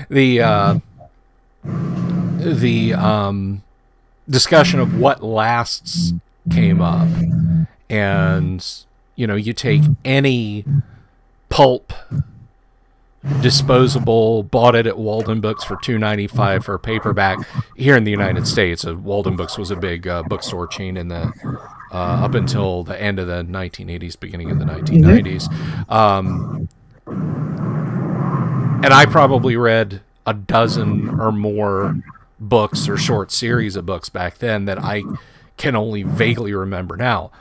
A: the discussion of what lasts came up, and you take any pulp disposable, bought it at Walden Books for $2.95 for a paperback here in the United States. Walden Books was a big bookstore chain in the up until the end of the 1980s, beginning of the 1990s. And I probably read a dozen or more books or short series of books back then that I can only vaguely remember now.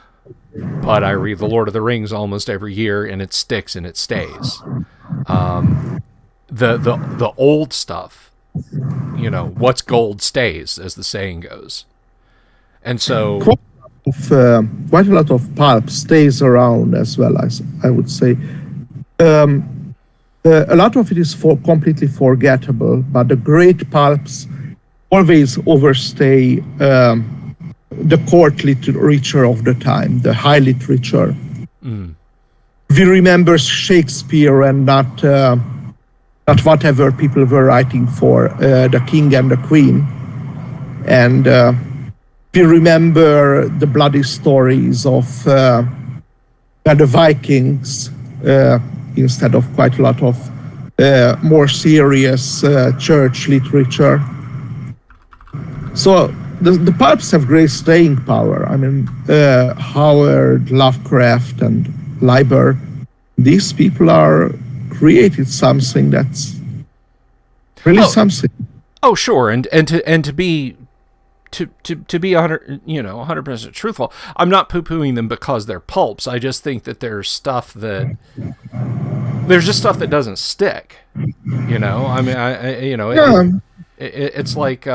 A: But I read The Lord of the Rings almost every year, and it sticks and it stays. The old stuff, what's gold stays, as the saying goes. And so
B: quite a lot of pulp stays around as well, as I would say. A lot of it is completely forgettable, but the great pulps always overstay the court literature of the time, the high literature. We remember Shakespeare and not whatever people were writing for the king and the queen. And we remember the bloody stories of the Vikings instead of quite a lot of more serious church literature. So the pulps have great staying power. I mean, Howard, Lovecraft, and Leiber, these people are created something that's really something.
A: Oh, sure, and to be 100% truthful, I'm not poo-pooing them because they're pulps. I just think that there's just stuff that doesn't stick. I mean, it's like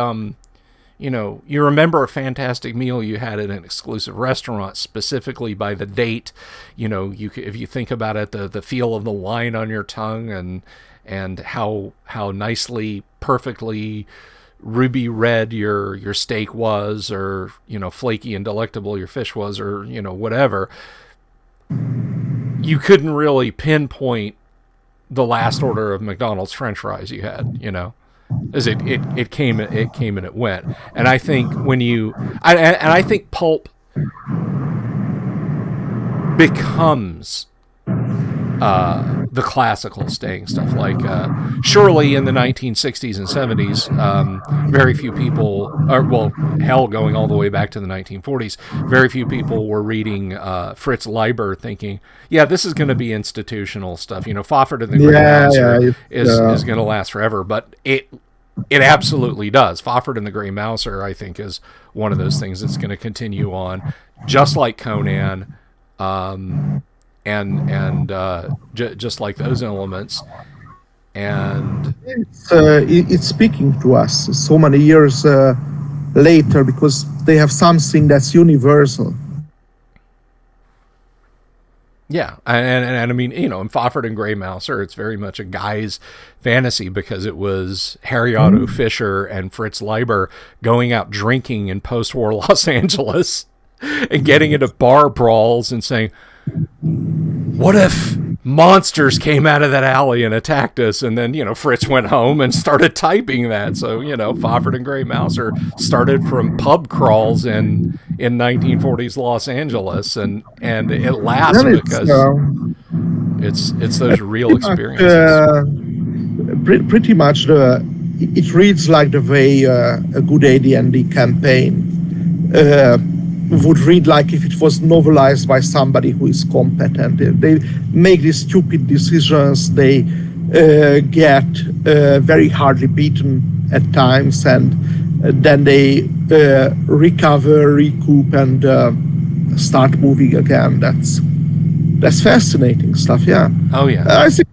A: you remember a fantastic meal you had at an exclusive restaurant specifically by the date. If you think about it, the feel of the wine on your tongue and how nicely, perfectly ruby red your steak was, or flaky and delectable your fish was, or whatever. You couldn't really pinpoint the last order of McDonald's French fries you had, as it came and it went. And I think I think pulp becomes the classical staying stuff. Like, surely in the 1960s and 70s, very few people, going all the way back to the 1940s, very few people were reading Fritz Leiber thinking, yeah, this is going to be institutional stuff. Fafhrd and the Grey Mouser is going to last forever. But it absolutely does. Fafhrd and the Grey Mouser, I think, is one of those things that's going to continue on, just like Conan, just like those elements. And
B: it's speaking to us so many years later, because they have something that's universal.
A: Yeah, and I mean, in Fafhrd and Grey Mouser, it's very much a guy's fantasy, because it was Harry Otto Fisher and Fritz Leiber going out drinking in post-war Los Angeles and getting into bar brawls and saying, what if monsters came out of that alley and attacked us? And then, Fritz went home and started typing that. So, Fafhrd and Grey Mouser started from pub crawls in 1940s Los Angeles, and it lasts because it's those real experiences.
B: Pretty much it reads like the way a good AD&D campaign would read, like if it was novelized by somebody who is competent. They make these stupid decisions, they get very hardly beaten at times, and then they recover, recoup, and start moving again. That's fascinating stuff, yeah.
A: Oh, yeah.
B: I think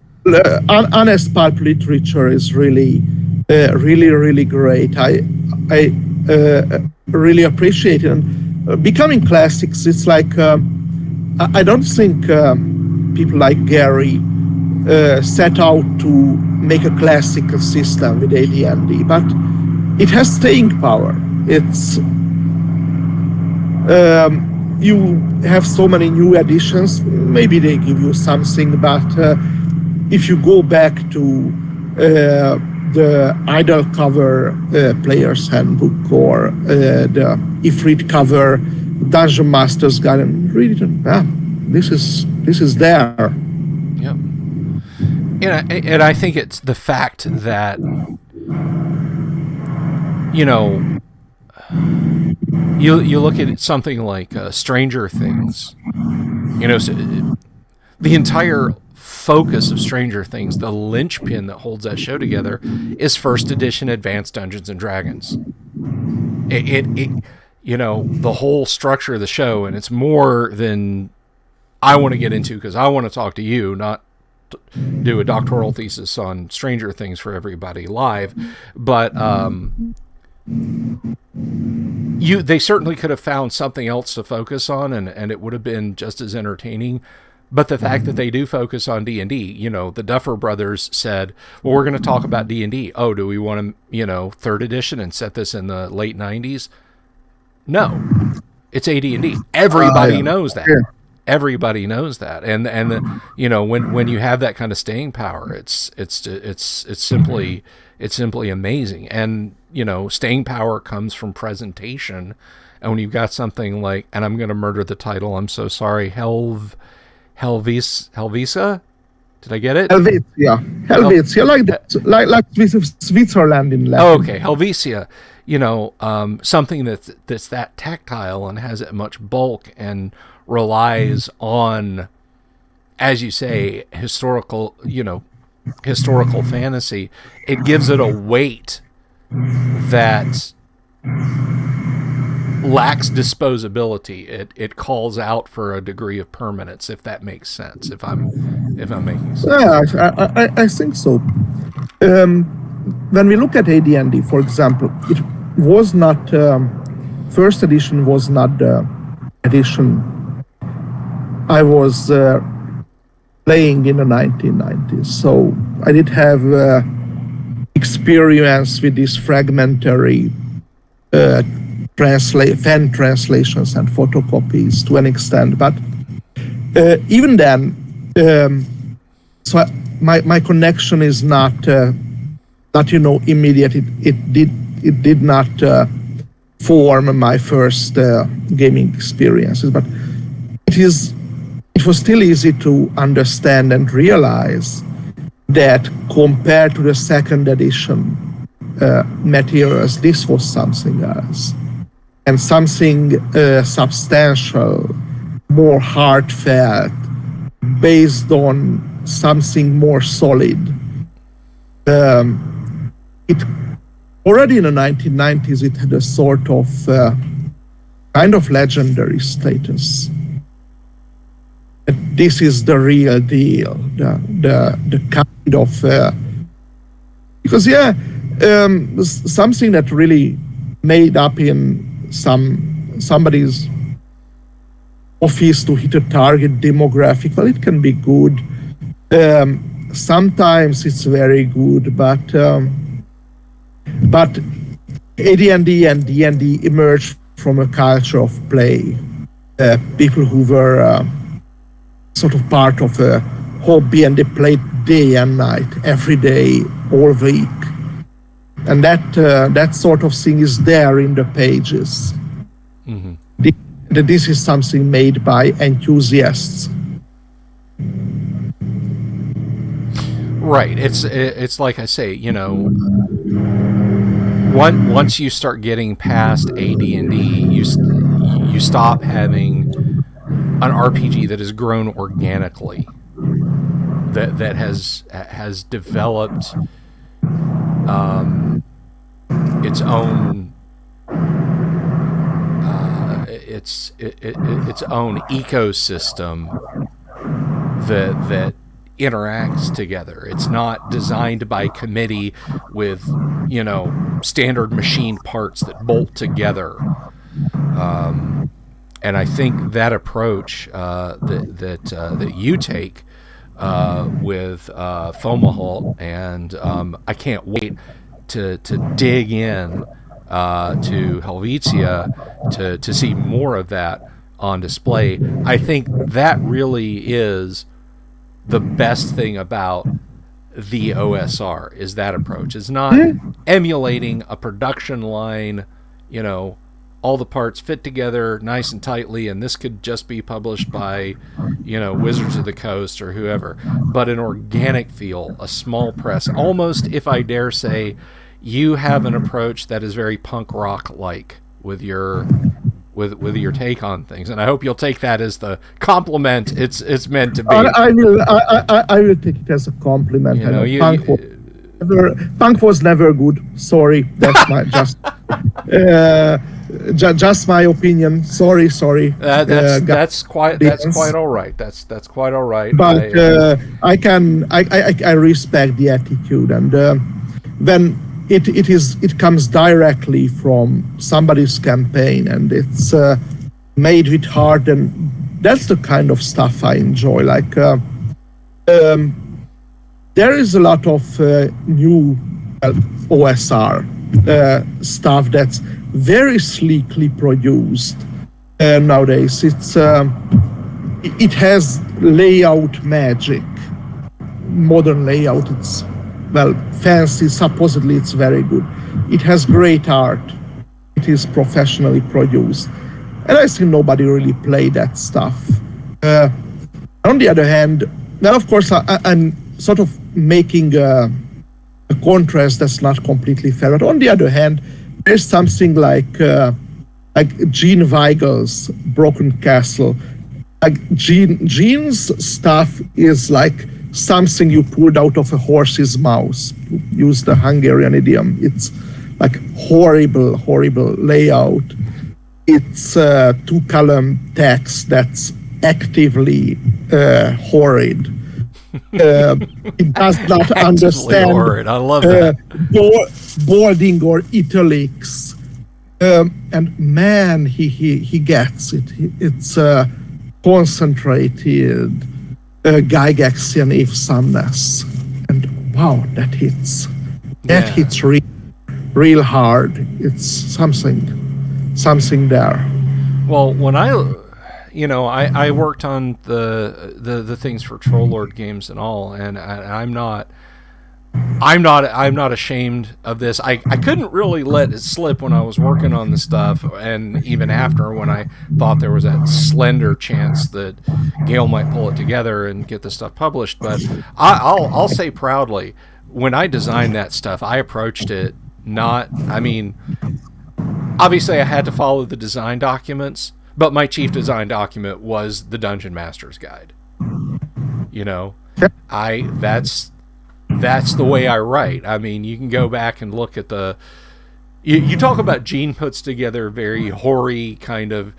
B: honest pulp literature is really great. I really appreciate it. And becoming classics, it's like, I don't think people like Gary set out to make a classical system with AD&D, but it has staying power. It's you have so many new additions, maybe they give you something, but if you go back to the idle cover Player's Handbook, or the Ifrit cover Dungeon Master's Guide, and read it, and this is there.
A: Yep. And I think it's the fact that you look at something like Stranger Things. So the entire focus of Stranger Things, the linchpin that holds that show together, is first edition Advanced Dungeons and Dragons. The whole structure of the show, and it's more than I want to get into, because I want to talk to you, not do a doctoral thesis on Stranger Things for everybody live, but they certainly could have found something else to focus on, and it would have been just as entertaining. But the fact that they do focus on D&D, the Duffer Brothers said, well, we're going to talk about D&D. Oh, do we want to, third edition and set this in the late 90s? No, it's AD&D. Everybody knows that.
B: Yeah.
A: Everybody knows that. And when you have that kind of staying power, it's simply amazing. And, staying power comes from presentation. And when you've got something like, and I'm going to murder the title, I'm so sorry, Helvetia? Did I get it?
B: Helvetia, like Switzerland in Latin.
A: Oh, okay, Helvetia. Something that's that tactile and has that much bulk and relies on, as you say, historical fantasy. It gives it a weight that lacks disposability. It calls out for a degree of permanence, if that makes sense. If I'm making sense.
B: Yeah, I think so. When we look at AD&D, for example, it was not first edition was not the edition I was playing in the 1990s. So I did have experience with these fragmentary fan translations and photocopies to an extent, but even then, so my connection is not immediate. It did not form my first gaming experiences, but it it was still easy to understand and realize that compared to the second edition materials, this was something else. And something substantial, more heartfelt, based on something more solid. It already in the 1990s, it had a sort of kind of legendary status. This is the real deal, the kind of because something that really made up in somebody's office to hit a target demographic. Well, it can be good. Sometimes it's very good, but AD&D and D&D emerged from a culture of play. People who were sort of part of a hobby, and they played day and night, every day, all week. And that sort of thing is there in the pages. Mm-hmm. This is something made by enthusiasts.
A: Right. It's like I say, once you start getting past AD&D, you stop having an RPG that has grown organically, that has developed its own its own ecosystem that interacts together. It's not designed by committee with standard machine parts that bolt together. And I think that approach that you take with Fomalhaut, and I can't wait to dig in to Helvetia to see more of that on display. I think that really is the best thing about the OSR, is that approach. It's not emulating a production line, all the parts fit together nice and tightly, and this could just be published by, Wizards of the Coast or whoever, but an organic feel, a small press. Almost, if I dare say, you have an approach that is very punk rock like with your take on things, and I hope you'll take that as the compliment it's meant to be.
B: I will take it as a compliment. Punk was never good. Sorry, that's my just my opinion. Sorry.
A: That's quite all right. That's quite all right.
B: But I respect the attitude, and when it comes directly from somebody's campaign, and it's made with heart, and that's the kind of stuff I enjoy. Like there is a lot of new OSR stuff that's very sleekly produced nowadays. It has layout magic, modern layout. It's fancy. Supposedly it's very good. It has great art. It is professionally produced, and I think nobody really played that stuff. On the other hand, well, of course, I'm sort of making a contrast that's not completely fair. But on the other hand, there's something like Gene Weigel's Broken Castle. Like Gene's stuff is like something you pulled out of a horse's mouth. Use the Hungarian idiom. It's like horrible layout. It's two-column text that's actively horrid. It does not understand
A: horrid. I love that.
B: Bolding or italics. And man, he gets it. It's concentrated Gygaxian if-somness. And wow, that hits. That hits real hard. It's something there.
A: Well, when I worked on the things for Troll Lord games and all, and I'm not I'm not ashamed of this. I couldn't really let it slip when I was working on the stuff, and even after, when I thought there was a slender chance that Gail might pull it together and get the stuff published. But I'll say proudly, when I designed that stuff, I approached it not. I mean, obviously I had to follow the design documents, but my chief design document was the Dungeon Master's Guide. You know, that's the way I write. I mean, you can go back and look at the... You talk about Gene puts together very hoary kind of,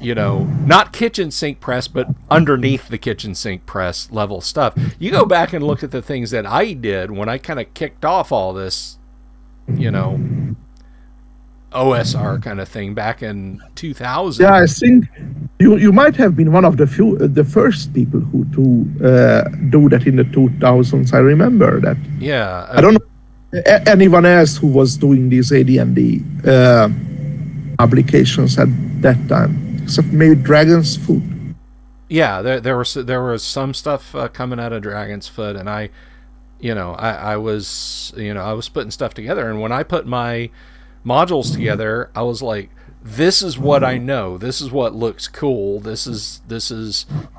A: you know, not kitchen sink press, but underneath the kitchen sink press level stuff. You go back and look at the things that I did when I kind of kicked off all this, you know, OSR kind of thing back in 2000.
B: Yeah, I think you might have been one of the first people who to do that in the 2000s. I remember that.
A: Yeah,
B: I don't know anyone else who was doing these AD&D publications at that time, except maybe Dragon's Foot.
A: Yeah, there was some stuff coming out of Dragon's Foot, and I was putting stuff together, and when I put my modules together, I was like, this is what I know. This is what looks cool. This is this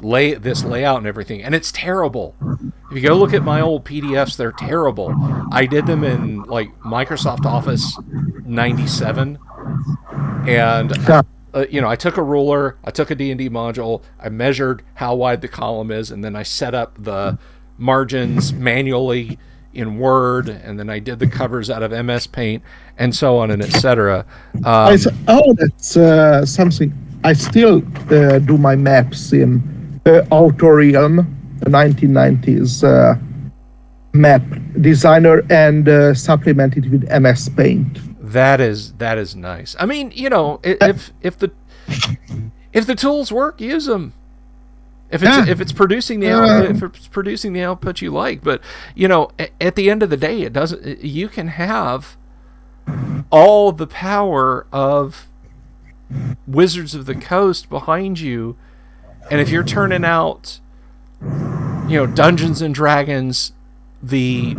A: layout and everything. And it's terrible. If you go look at my old PDFs, they're terrible. I did them in like Microsoft Office 97. And I took a ruler, I took a D&D module, I measured how wide the column is, and then I set up the margins manually in Word, and then I did the covers out of MS Paint, and so on and etc.
B: That's something. I still do my maps in Autorium, the 1990s map designer, and supplement it with MS Paint.
A: That is nice. I mean, you know, if the tools work, use them. If it's producing the output you like, but you know, at the end of the day, it doesn't. You can have all the power of Wizards of the Coast behind you, and if you're turning out, you know, Dungeons and Dragons, the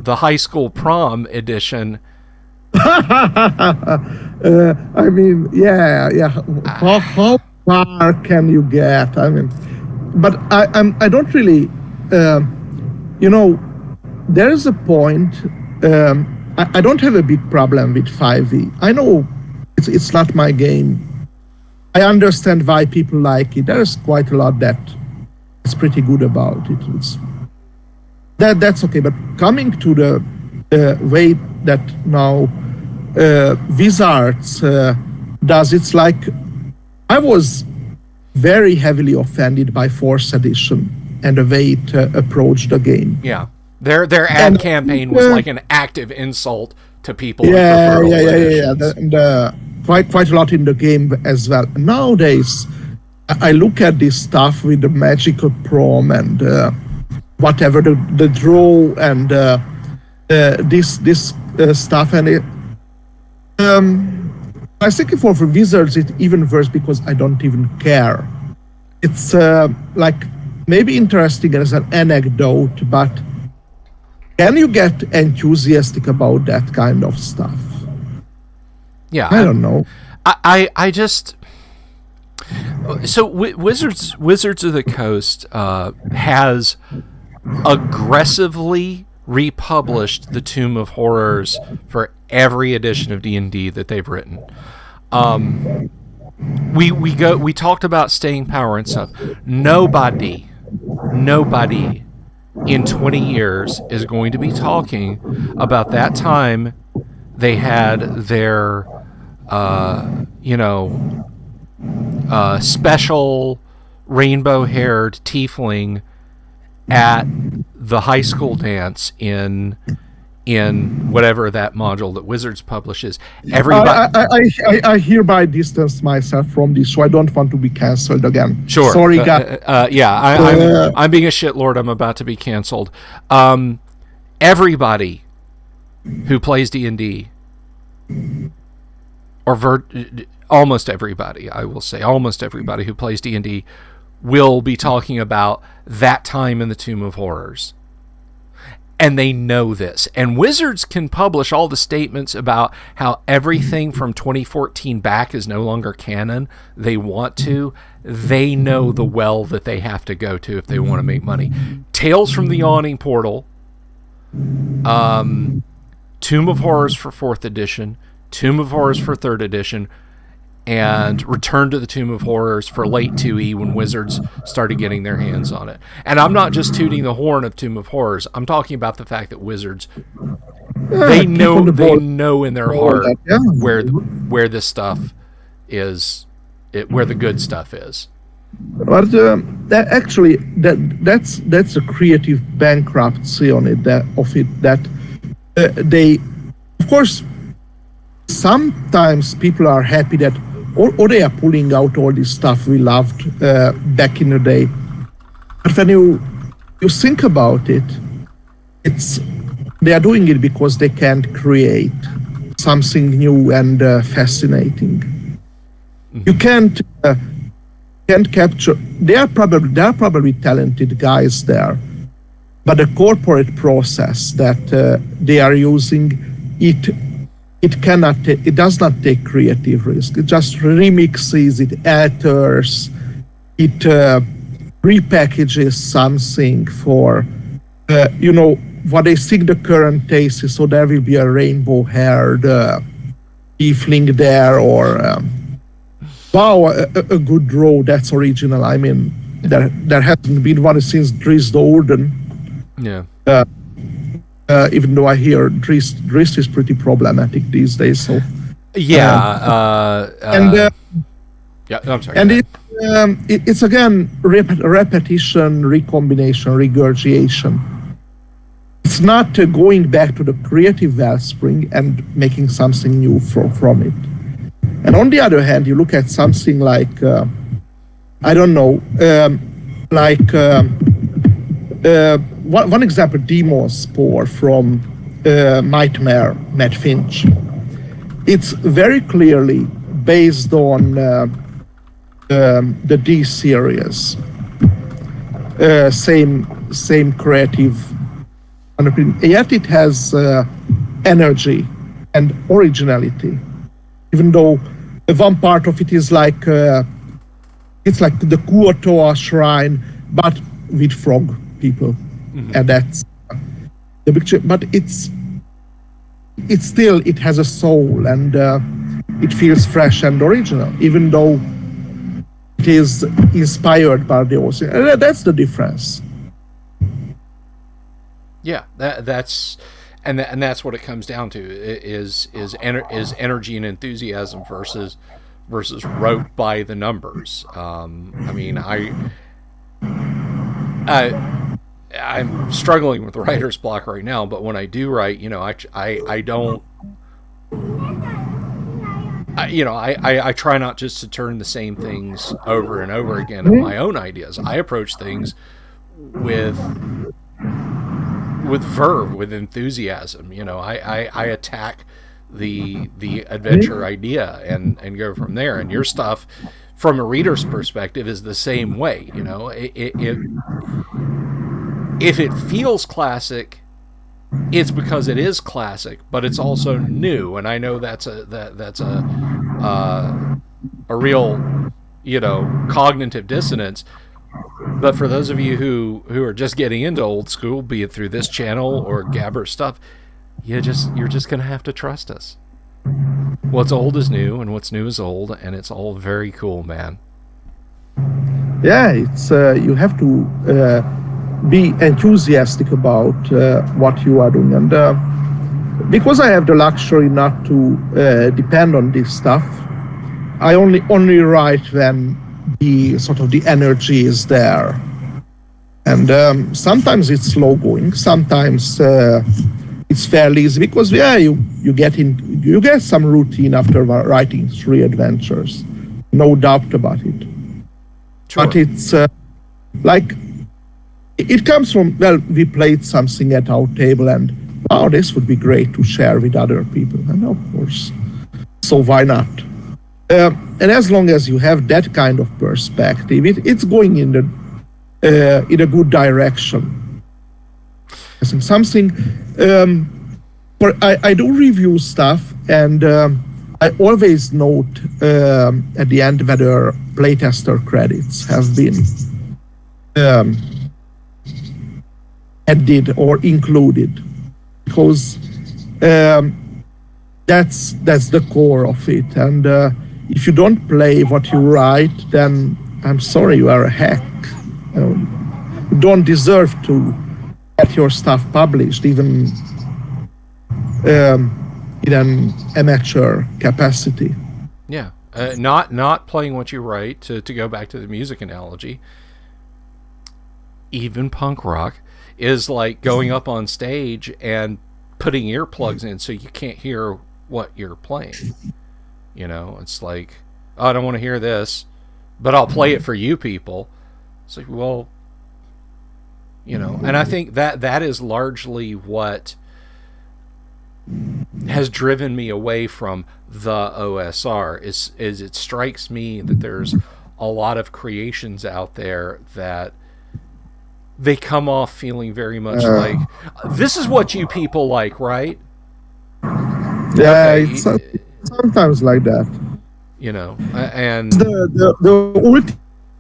A: high school prom edition.
B: I mean, yeah. How far can you get? I mean, but I don't really, there is a point. I don't have a big problem with 5e. I know it's not my game. I understand why people like it. There is quite a lot that is pretty good about it. That's okay. But coming to the way that now Wizards does, it's like, I was very heavily offended by 4th edition and the way it approached the game.
A: Yeah, their ad campaign was like an active insult to people.
B: Yeah. And, quite a lot in the game as well. Nowadays, I look at this stuff with the magical prom and whatever the draw and this stuff, and I think for Wizards it's even worse because I don't even care. It's like maybe interesting as an anecdote, but can you get enthusiastic about that kind of stuff?
A: Yeah,
B: I don't know.
A: I just so Wizards of the Coast has aggressively republished the Tomb of Horrors for every edition of D&D that they've written. We talked about staying power and stuff. Nobody in 20 years is going to be talking about that time they had their special rainbow-haired tiefling at the high school dance in whatever that module that Wizards publishes. Everybody,
B: I hereby distance myself from this, so I don't want to be cancelled again.
A: Sure.
B: Sorry, guys.
A: I'm being a shitlord. I'm about to be canceled. Everybody who plays D&D, almost everybody, I will say, almost everybody who plays D&D will be talking about that time in the Tomb of Horrors. And they know this. And Wizards can publish all the statements about how everything from 2014 back is no longer canon. They want to. They know the well that they have to go to if they want to make money. Tales from the Yawning Portal, Tomb of Horrors for 4th edition, Tomb of Horrors for 3rd edition, and Return to the Tomb of Horrors for late 2E when Wizards started getting their hands on it. And I'm not just tooting the horn of Tomb of Horrors. I'm talking about the fact that Wizards, they know in their heart where this stuff is, where the good stuff is.
B: But that's a creative bankruptcy on it. That they, of course, sometimes people are happy that. Or they are pulling out all this stuff we loved back in the day. But when you think about it, they are doing it because they can't create something new and fascinating. Mm-hmm. You can't capture. There are probably talented guys there, but the corporate process that they are using, it does not take creative risk. It just remixes, it alters, it repackages something for, what they think the current taste is. So there will be a rainbow-haired tiefling there, or a good draw, that's original. I mean, there hasn't been one since Drizzt Orden.
A: Yeah.
B: Even though I hear Drizzt is pretty problematic these days. So
A: yeah, I'm sorry.
B: And it's again repetition, recombination, regurgitation. It's not going back to the creative wellspring and making something new from it. And on the other hand, you look at something like one example, Demon Spore from Nightmare, Matt Finch. It's very clearly based on the D series. Same creative underpinning. Yet it has energy and originality. Even though one part of it is like it's like the Kuotoa shrine, but with frog people. Mm-hmm. And that's the picture. But it has a soul, and it feels fresh and original, even though it is inspired by the ocean. That's the difference.
A: Yeah, that's what it comes down to is energy and enthusiasm versus wrote by the numbers. I mean, I'm struggling with writer's block right now, but when I do write, I try not just to turn the same things over and over again in my own ideas. I approach things with verve, with enthusiasm. I attack the adventure idea and go from there. And your stuff, from a reader's perspective, is the same way. If it feels classic, it's because it is classic, but it's also new. And I know that's a real, cognitive dissonance. But for those of you who are just getting into old school, be it through this channel or Gabor stuff, you're just going to have to trust us. What's old is new, and what's new is old, and it's all very cool, man.
B: Yeah, it's you have to be enthusiastic about what you are doing, and because I have the luxury not to depend on this stuff, I only write when the energy is there, and sometimes it's slow going, sometimes it's fairly easy, because you get some routine after writing 3 adventures, no doubt about it. Sure. But it's it comes from, we played something at our table and this would be great to share with other people, and of course, so why not? And as long as you have that kind of perspective, it's going in a good direction. something. I do review stuff, and I always note at the end whether playtester credits have been added or included, because that's the core of it. And if you don't play what you write, then I'm sorry, you are a hack. You don't deserve to get your stuff published, even in an amateur capacity.
A: Yeah, not playing what you write. To go back to the music analogy, even punk rock is like going up on stage and putting earplugs in so you can't hear what you're playing. You know, it's like, oh, I don't want to hear this, but I'll play it for you people. It's like, well, you know, and I think that is largely what has driven me away from the OSR is it strikes me that there's a lot of creations out there that they come off feeling very much like, this is what you people like, right?
B: Yeah, okay. It's sometimes like that.
A: You know, and
B: the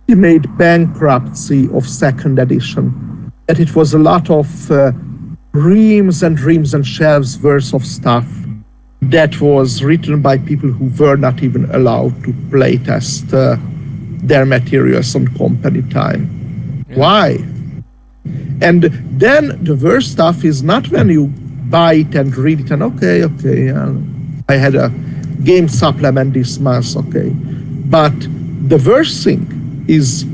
B: ultimate bankruptcy of second edition, that it was a lot of reams and shelves worth of stuff that was written by people who were not even allowed to playtest their materials on company time. Yeah. Why? And then the worst stuff is not when you buy it and read it and okay, I had a game supplement this month, okay. But the worst thing is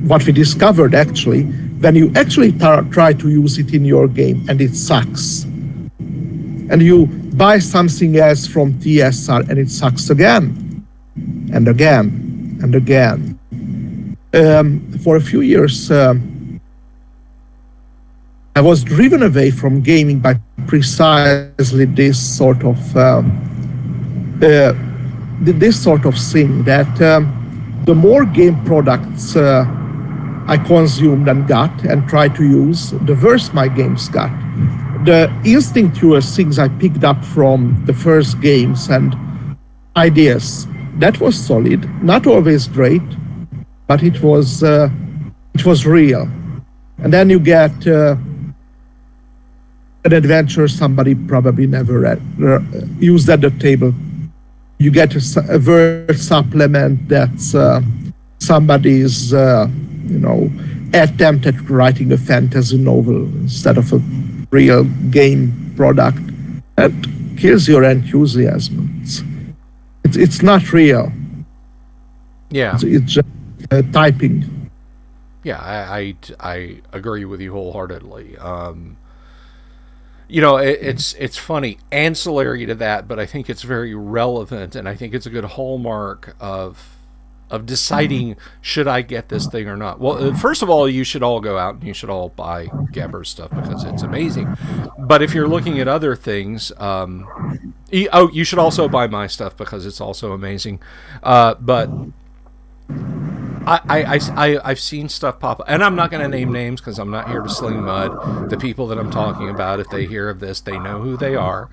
B: what we discovered actually, when you actually try to use it in your game and it sucks. And you buy something else from TSR and it sucks again and again and again. For a few years, I was driven away from gaming by precisely this sort of thing, that the more game products I consumed and got and tried to use, the worse my games got. The instinctual things I picked up from the first games and ideas, that was solid, not always great, but it was real. And then you get an adventure somebody probably never used at the table. You get a word supplement that's somebody's attempt at writing a fantasy novel instead of a real game product. That kills your enthusiasm. It's not real.
A: Yeah,
B: it's just typing.
A: Yeah, I agree with you wholeheartedly. You know, it's funny, ancillary to that, but I think it's very relevant, and I think it's a good hallmark of deciding, should I get this thing or not. Well, first of all, you should all go out and you should all buy Gabors stuff because it's amazing. But if you're looking at other things, you should also buy my stuff because it's also amazing. But I've seen stuff pop up, and I'm not going to name names because I'm not here to sling mud. The people that I'm talking about, if they hear of this, they know who they are.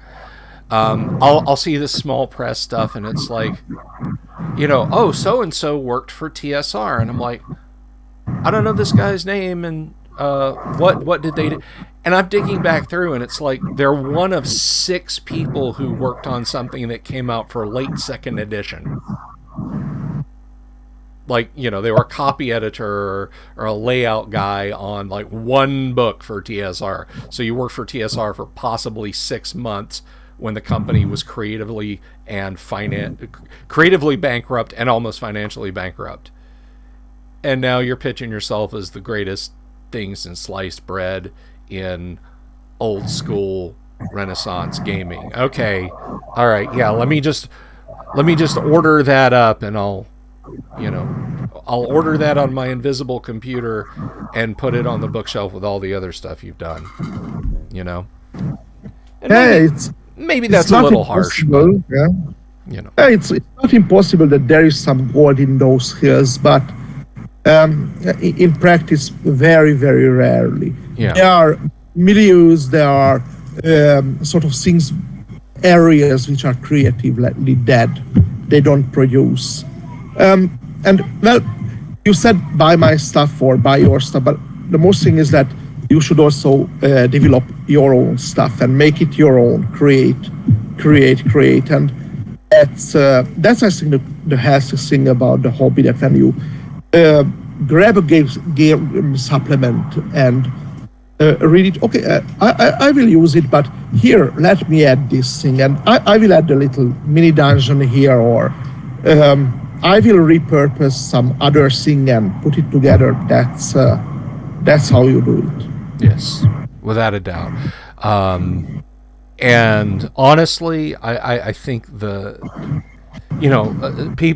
A: I'll see this small press stuff, and it's like, you know, oh, so and so worked for TSR, and I'm like, I don't know this guy's name, and what did they do? And I'm digging back through, and it's like they're one of 6 people who worked on something that came out for late 2nd edition. Like, you know, they were a copy editor or a layout guy on like one book for TSR. So you worked for TSR for possibly 6 months when the company was creatively bankrupt and almost financially bankrupt. And now you're pitching yourself as the greatest thing since sliced bread in old school Renaissance gaming. Okay. All right. Yeah. Let me just order that up, and I'll order that on my invisible computer and put it on the bookshelf with all the other stuff you've done, you know? And maybe that's a little harsh. But,
B: yeah.
A: You know.
B: It's not impossible that there is some gold in those hills, but in practice, very, very rarely.
A: Yeah.
B: They are milieus, there are sort of things, areas which are creatively dead. They don't produce. And well, you said buy my stuff or buy your stuff, but the most thing is that you should also develop your own stuff and make it your own. Create, and that's I think the healthiest thing about the hobby, that when you grab a game supplement and read it, okay, I will use it, but here, let me add this thing, and I will add a little mini dungeon here, or I will repurpose some other thing and put it together. That's how you do it.
A: Yes, without a doubt. And honestly, I think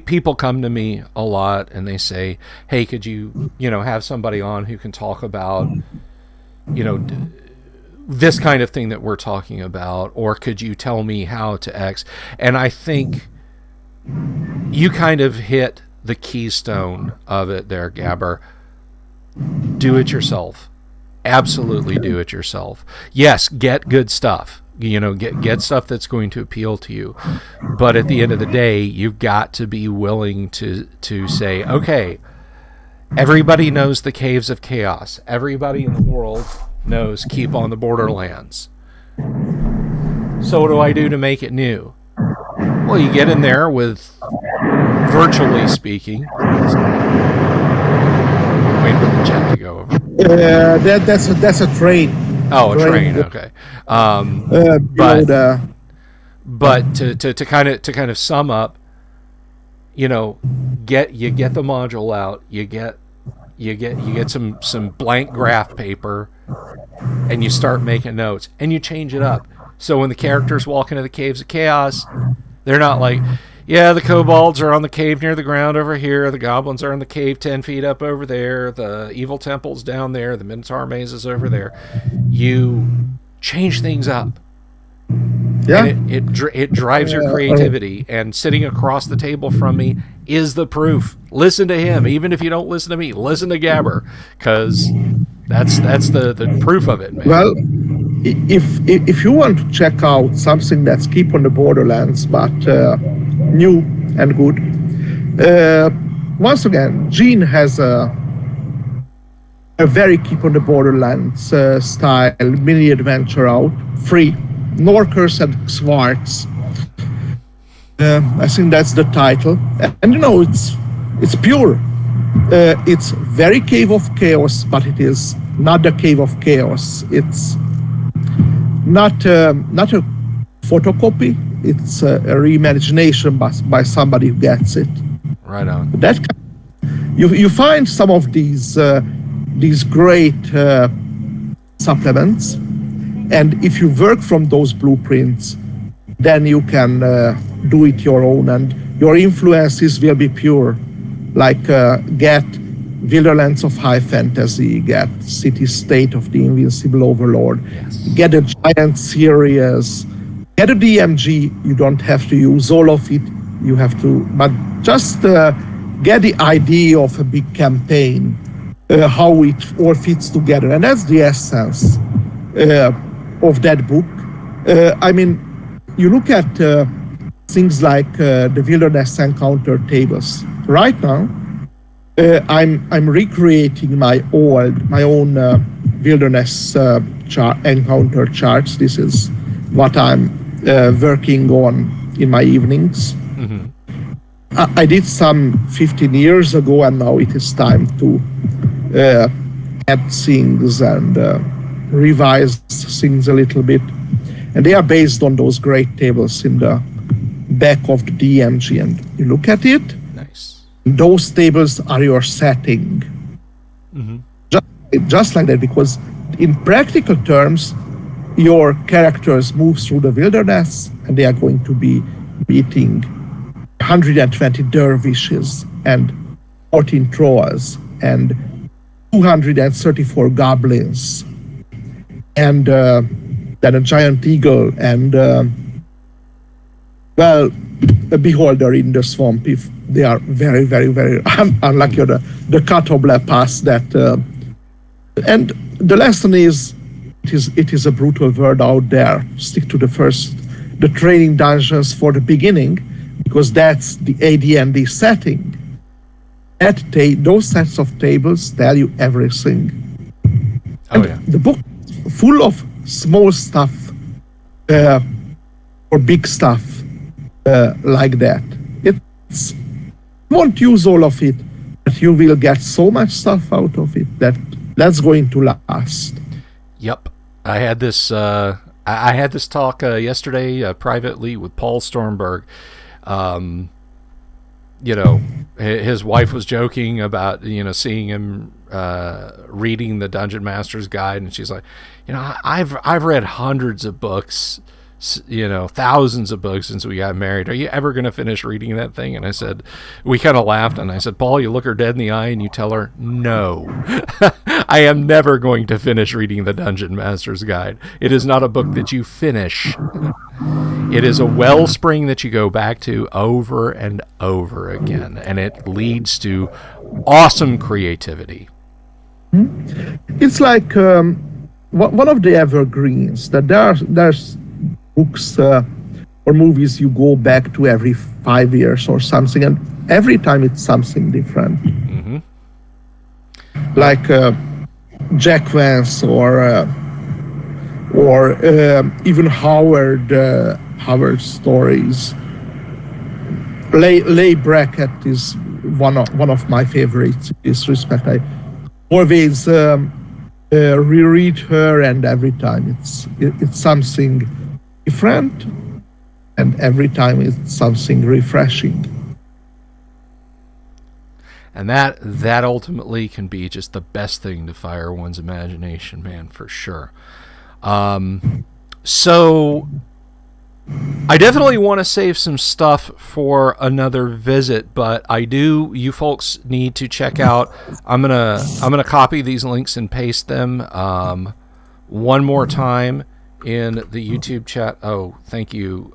A: people come to me a lot and they say, hey, could you, have somebody on who can talk about, this kind of thing that we're talking about, or could you tell me how to X? And I think you kind of hit the keystone of it there, Gabor. Do it yourself. Absolutely do it yourself. Yes, get good stuff. Get stuff that's going to appeal to you. But at the end of the day, you've got to be willing to say, okay, everybody knows the Caves of Chaos. Everybody in the world knows Keep on the Borderlands. So what do I do to make it new? Well, you get in there with, virtually speaking, wait for the chat to go over.
B: That's a train.
A: Oh, a train. Okay. But to kind of sum up, get the module out. You get some blank graph paper, and you start making notes, and you change it up. So when the characters walk into the Caves of Chaos, they're not like, yeah, the kobolds are on the cave near the ground over here, the goblins are in the cave 10 feet up over there, the evil temple's down there, the Minotaur maze is over there. You change things up. Yeah. And it drives your creativity, and sitting across the table from me is the proof. Listen to him. Even if you don't listen to me, listen to Gabor, because that's the proof of it, man.
B: Well, if you want to check out something that's Keep on the Borderlands, but new and good, once again, Gene has a very Keep on the Borderlands style mini adventure out, free. Norkers and Schwartz. I think that's the title. And it's pure. It's very Cave of Chaos, but it is not the Cave of Chaos. It's not a photocopy. It's a reimagination by somebody who gets it.
A: Right on.
B: You find some of these great supplements. And if you work from those blueprints, then you can do it your own, and your influences will be pure. Like get Wilderness of High Fantasy, get City State of the Invincible Overlord, yes. Get a Giant series, get a DMG. You don't have to use all of it. You have to, but just get the idea of a big campaign, how it all fits together, and that's the essence of that book. You look at things like the Wilderness Encounter tables. Right now, I'm recreating my own Wilderness Encounter charts. This is what I'm working on in my evenings. Mm-hmm. I did some 15 years ago, and now it is time to add things and revise things a little bit, and they are based on those great tables in the back of the DMG, and you look at it.
A: Nice.
B: Those tables are your setting. Mm-hmm. Just like that, because in practical terms, your characters move through the wilderness, and they are going to be beating 120 dervishes and 14 trolls and 234 goblins. And then a giant eagle and, a beholder in the swamp if they are very, very, very unlucky, or the Catobla pass that. And the lesson is, it is a brutal world out there. Stick to the training dungeons for the beginning, because that's the AD&D setting. Those sets of tables tell you everything. The book full of small stuff or big stuff like that. You won't use all of it, but you will get so much stuff out of it that's going to last.
A: Yep. I had this talk yesterday privately with Paul Stormberg. His wife was joking about seeing him reading the Dungeon Master's Guide, and she's like, I've read hundreds of books, thousands of books since we got married. Are you ever going to finish reading that thing? And I said, we kind of laughed, and I said, Paul, you look her dead in the eye and you tell her, no, I am never going to finish reading the Dungeon Master's Guide. It is not a book that you finish. It is a wellspring that you go back to over and over again, and it leads to awesome creativity.
B: It's like one of the evergreens that there's books or movies you go back to every 5 years or something, and every time it's something different.
A: Mm-hmm.
B: Like Jack Vance or even Howard stories. Leigh Brackett is one of my favorites in this respect. I always reread her, and every time it's something different, and every time it's something refreshing.
A: And that ultimately can be just the best thing to fire one's imagination, man, for sure. So I definitely want to save some stuff for another visit, but you folks need to check out. I'm gonna copy these links and paste them one more time in the YouTube chat. Oh, thank you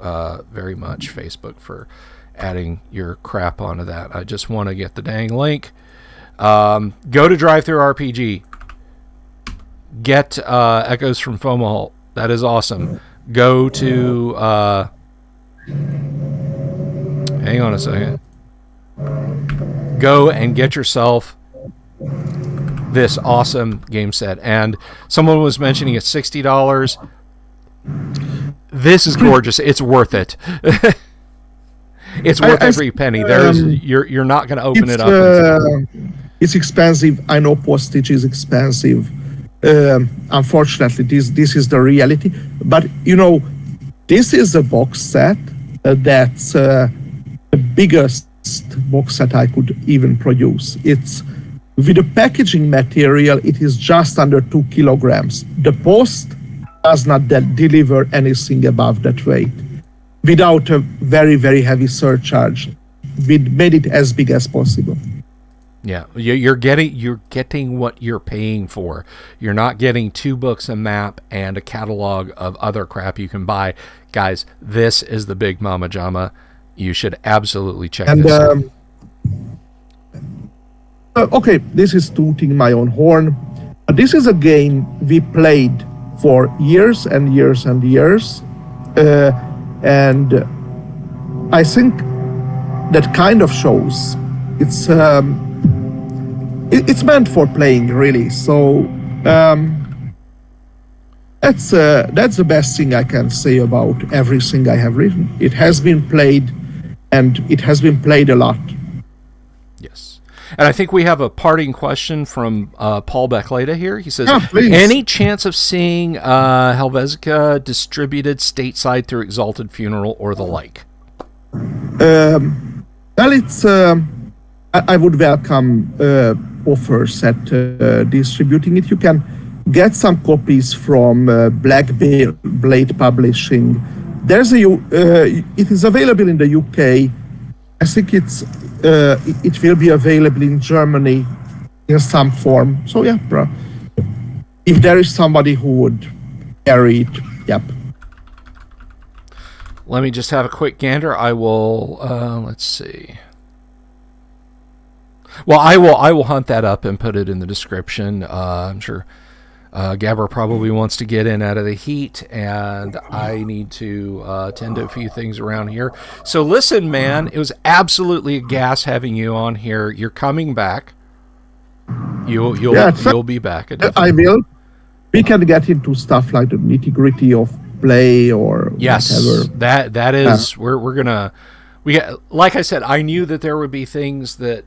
A: very much, Facebook, for adding your crap onto that. I just want to get the dang link. Go to Drive-Thru RPG. Get Echoes from Fomalhaut. That is awesome. Go to hang on a second. Go and get yourself this awesome game set. And someone was mentioning it's $60. This is gorgeous. It's worth it. It's worth every penny. You're not going to open it up.
B: It's expensive. I know postage is expensive. Unfortunately, this is the reality. But this is a box set that's the biggest box set I could even produce. It's with the packaging material. It is just under 2 kilograms. The post does not deliver anything above that weight. Without a very, very heavy surcharge, we made it as big as possible.
A: Yeah, you're getting what you're paying for. You're not getting 2 books, a map, and a catalog of other crap you can buy. Guys, this is the Big Mama Jama. You should absolutely check this out.
B: Okay, this is tooting my own horn. This is a game we played for years and years and years. And I think that kind of shows it's meant for playing, really. So that's the best thing I can say about everything I have written. It has been played, and it has been played a lot.
A: Yes. And I think we have a parting question from Paul Beckleda here. He says,
B: please.
A: Any chance of seeing Helvetica distributed stateside through Exalted Funeral or the like?
B: Well, it's I would welcome offers at distributing it. You can get some copies from Black Blade Publishing. There's it is available in the UK. I think it will be available in Germany in some form. So yeah, if there is somebody who would carry it, yep.
A: Let me just have a quick gander. I will. Let's see. Well, I will hunt that up and put it in the description. I'm sure Gabor probably wants to get in out of the heat, and I need to tend to a few things around here. So listen, man, it was absolutely a gas having you on here. You're coming back. You'll be back.
B: I will. We can get into stuff like the nitty gritty of play or whatever.
A: That is we're gonna like I said, I knew that there would be things that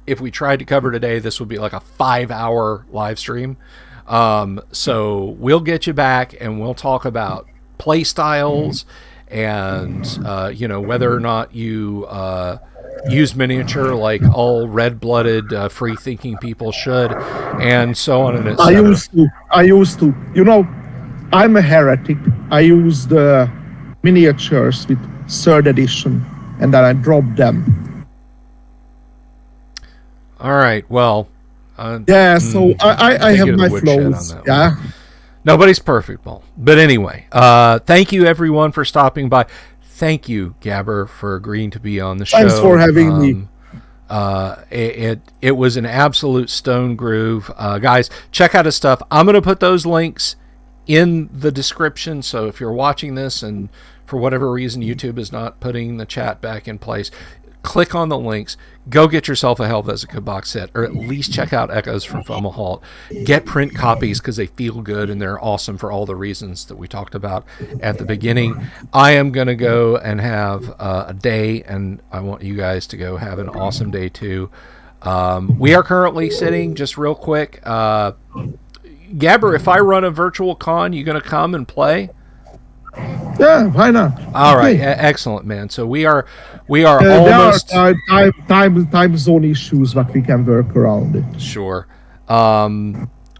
A: if we tried to cover today, this would be like a 5-hour live stream. So we'll get you back and we'll talk about play styles and whether or not you use miniature like all red-blooded free-thinking people should, and so on and
B: I used to. I'm a heretic. I used miniatures with 3rd edition, and then I dropped them.
A: All right, well...
B: so I have my flows. Yeah.
A: Nobody's perfect, Paul. But anyway, thank you, everyone, for stopping by. Thank you, Gabor, for agreeing to be on the show.
B: Thanks for having me.
A: It was an absolute stone groove. Guys, check out his stuff. I'm going to put those links in the description, so if you're watching this and for whatever reason YouTube is not putting the chat back in place, click on the links. Go get yourself a Helvetica box set, or at least check out Echoes from Fomalhaut. Get print copies because they feel good and they're awesome for all the reasons that we talked about at the beginning. I am going to go and have a day, and I want you guys to go have an awesome day too. We are currently sitting, just real quick. Gabor, if I run a virtual con, you going to come and play?
B: Yeah, why not?
A: All right, excellent, man. So we are almost.
B: There are time zone issues that we can work around it.
A: Sure.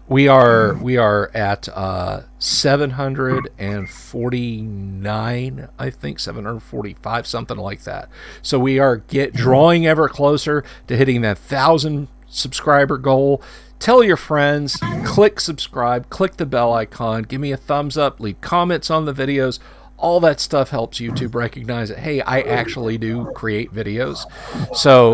A: We are at 749, I think 745, something like that. So we are drawing ever closer to hitting that 1,000 subscriber goal. Tell your friends, click subscribe, click the bell icon, give me a thumbs up, leave comments on the videos. All that stuff helps YouTube recognize that, hey, I actually do create videos. So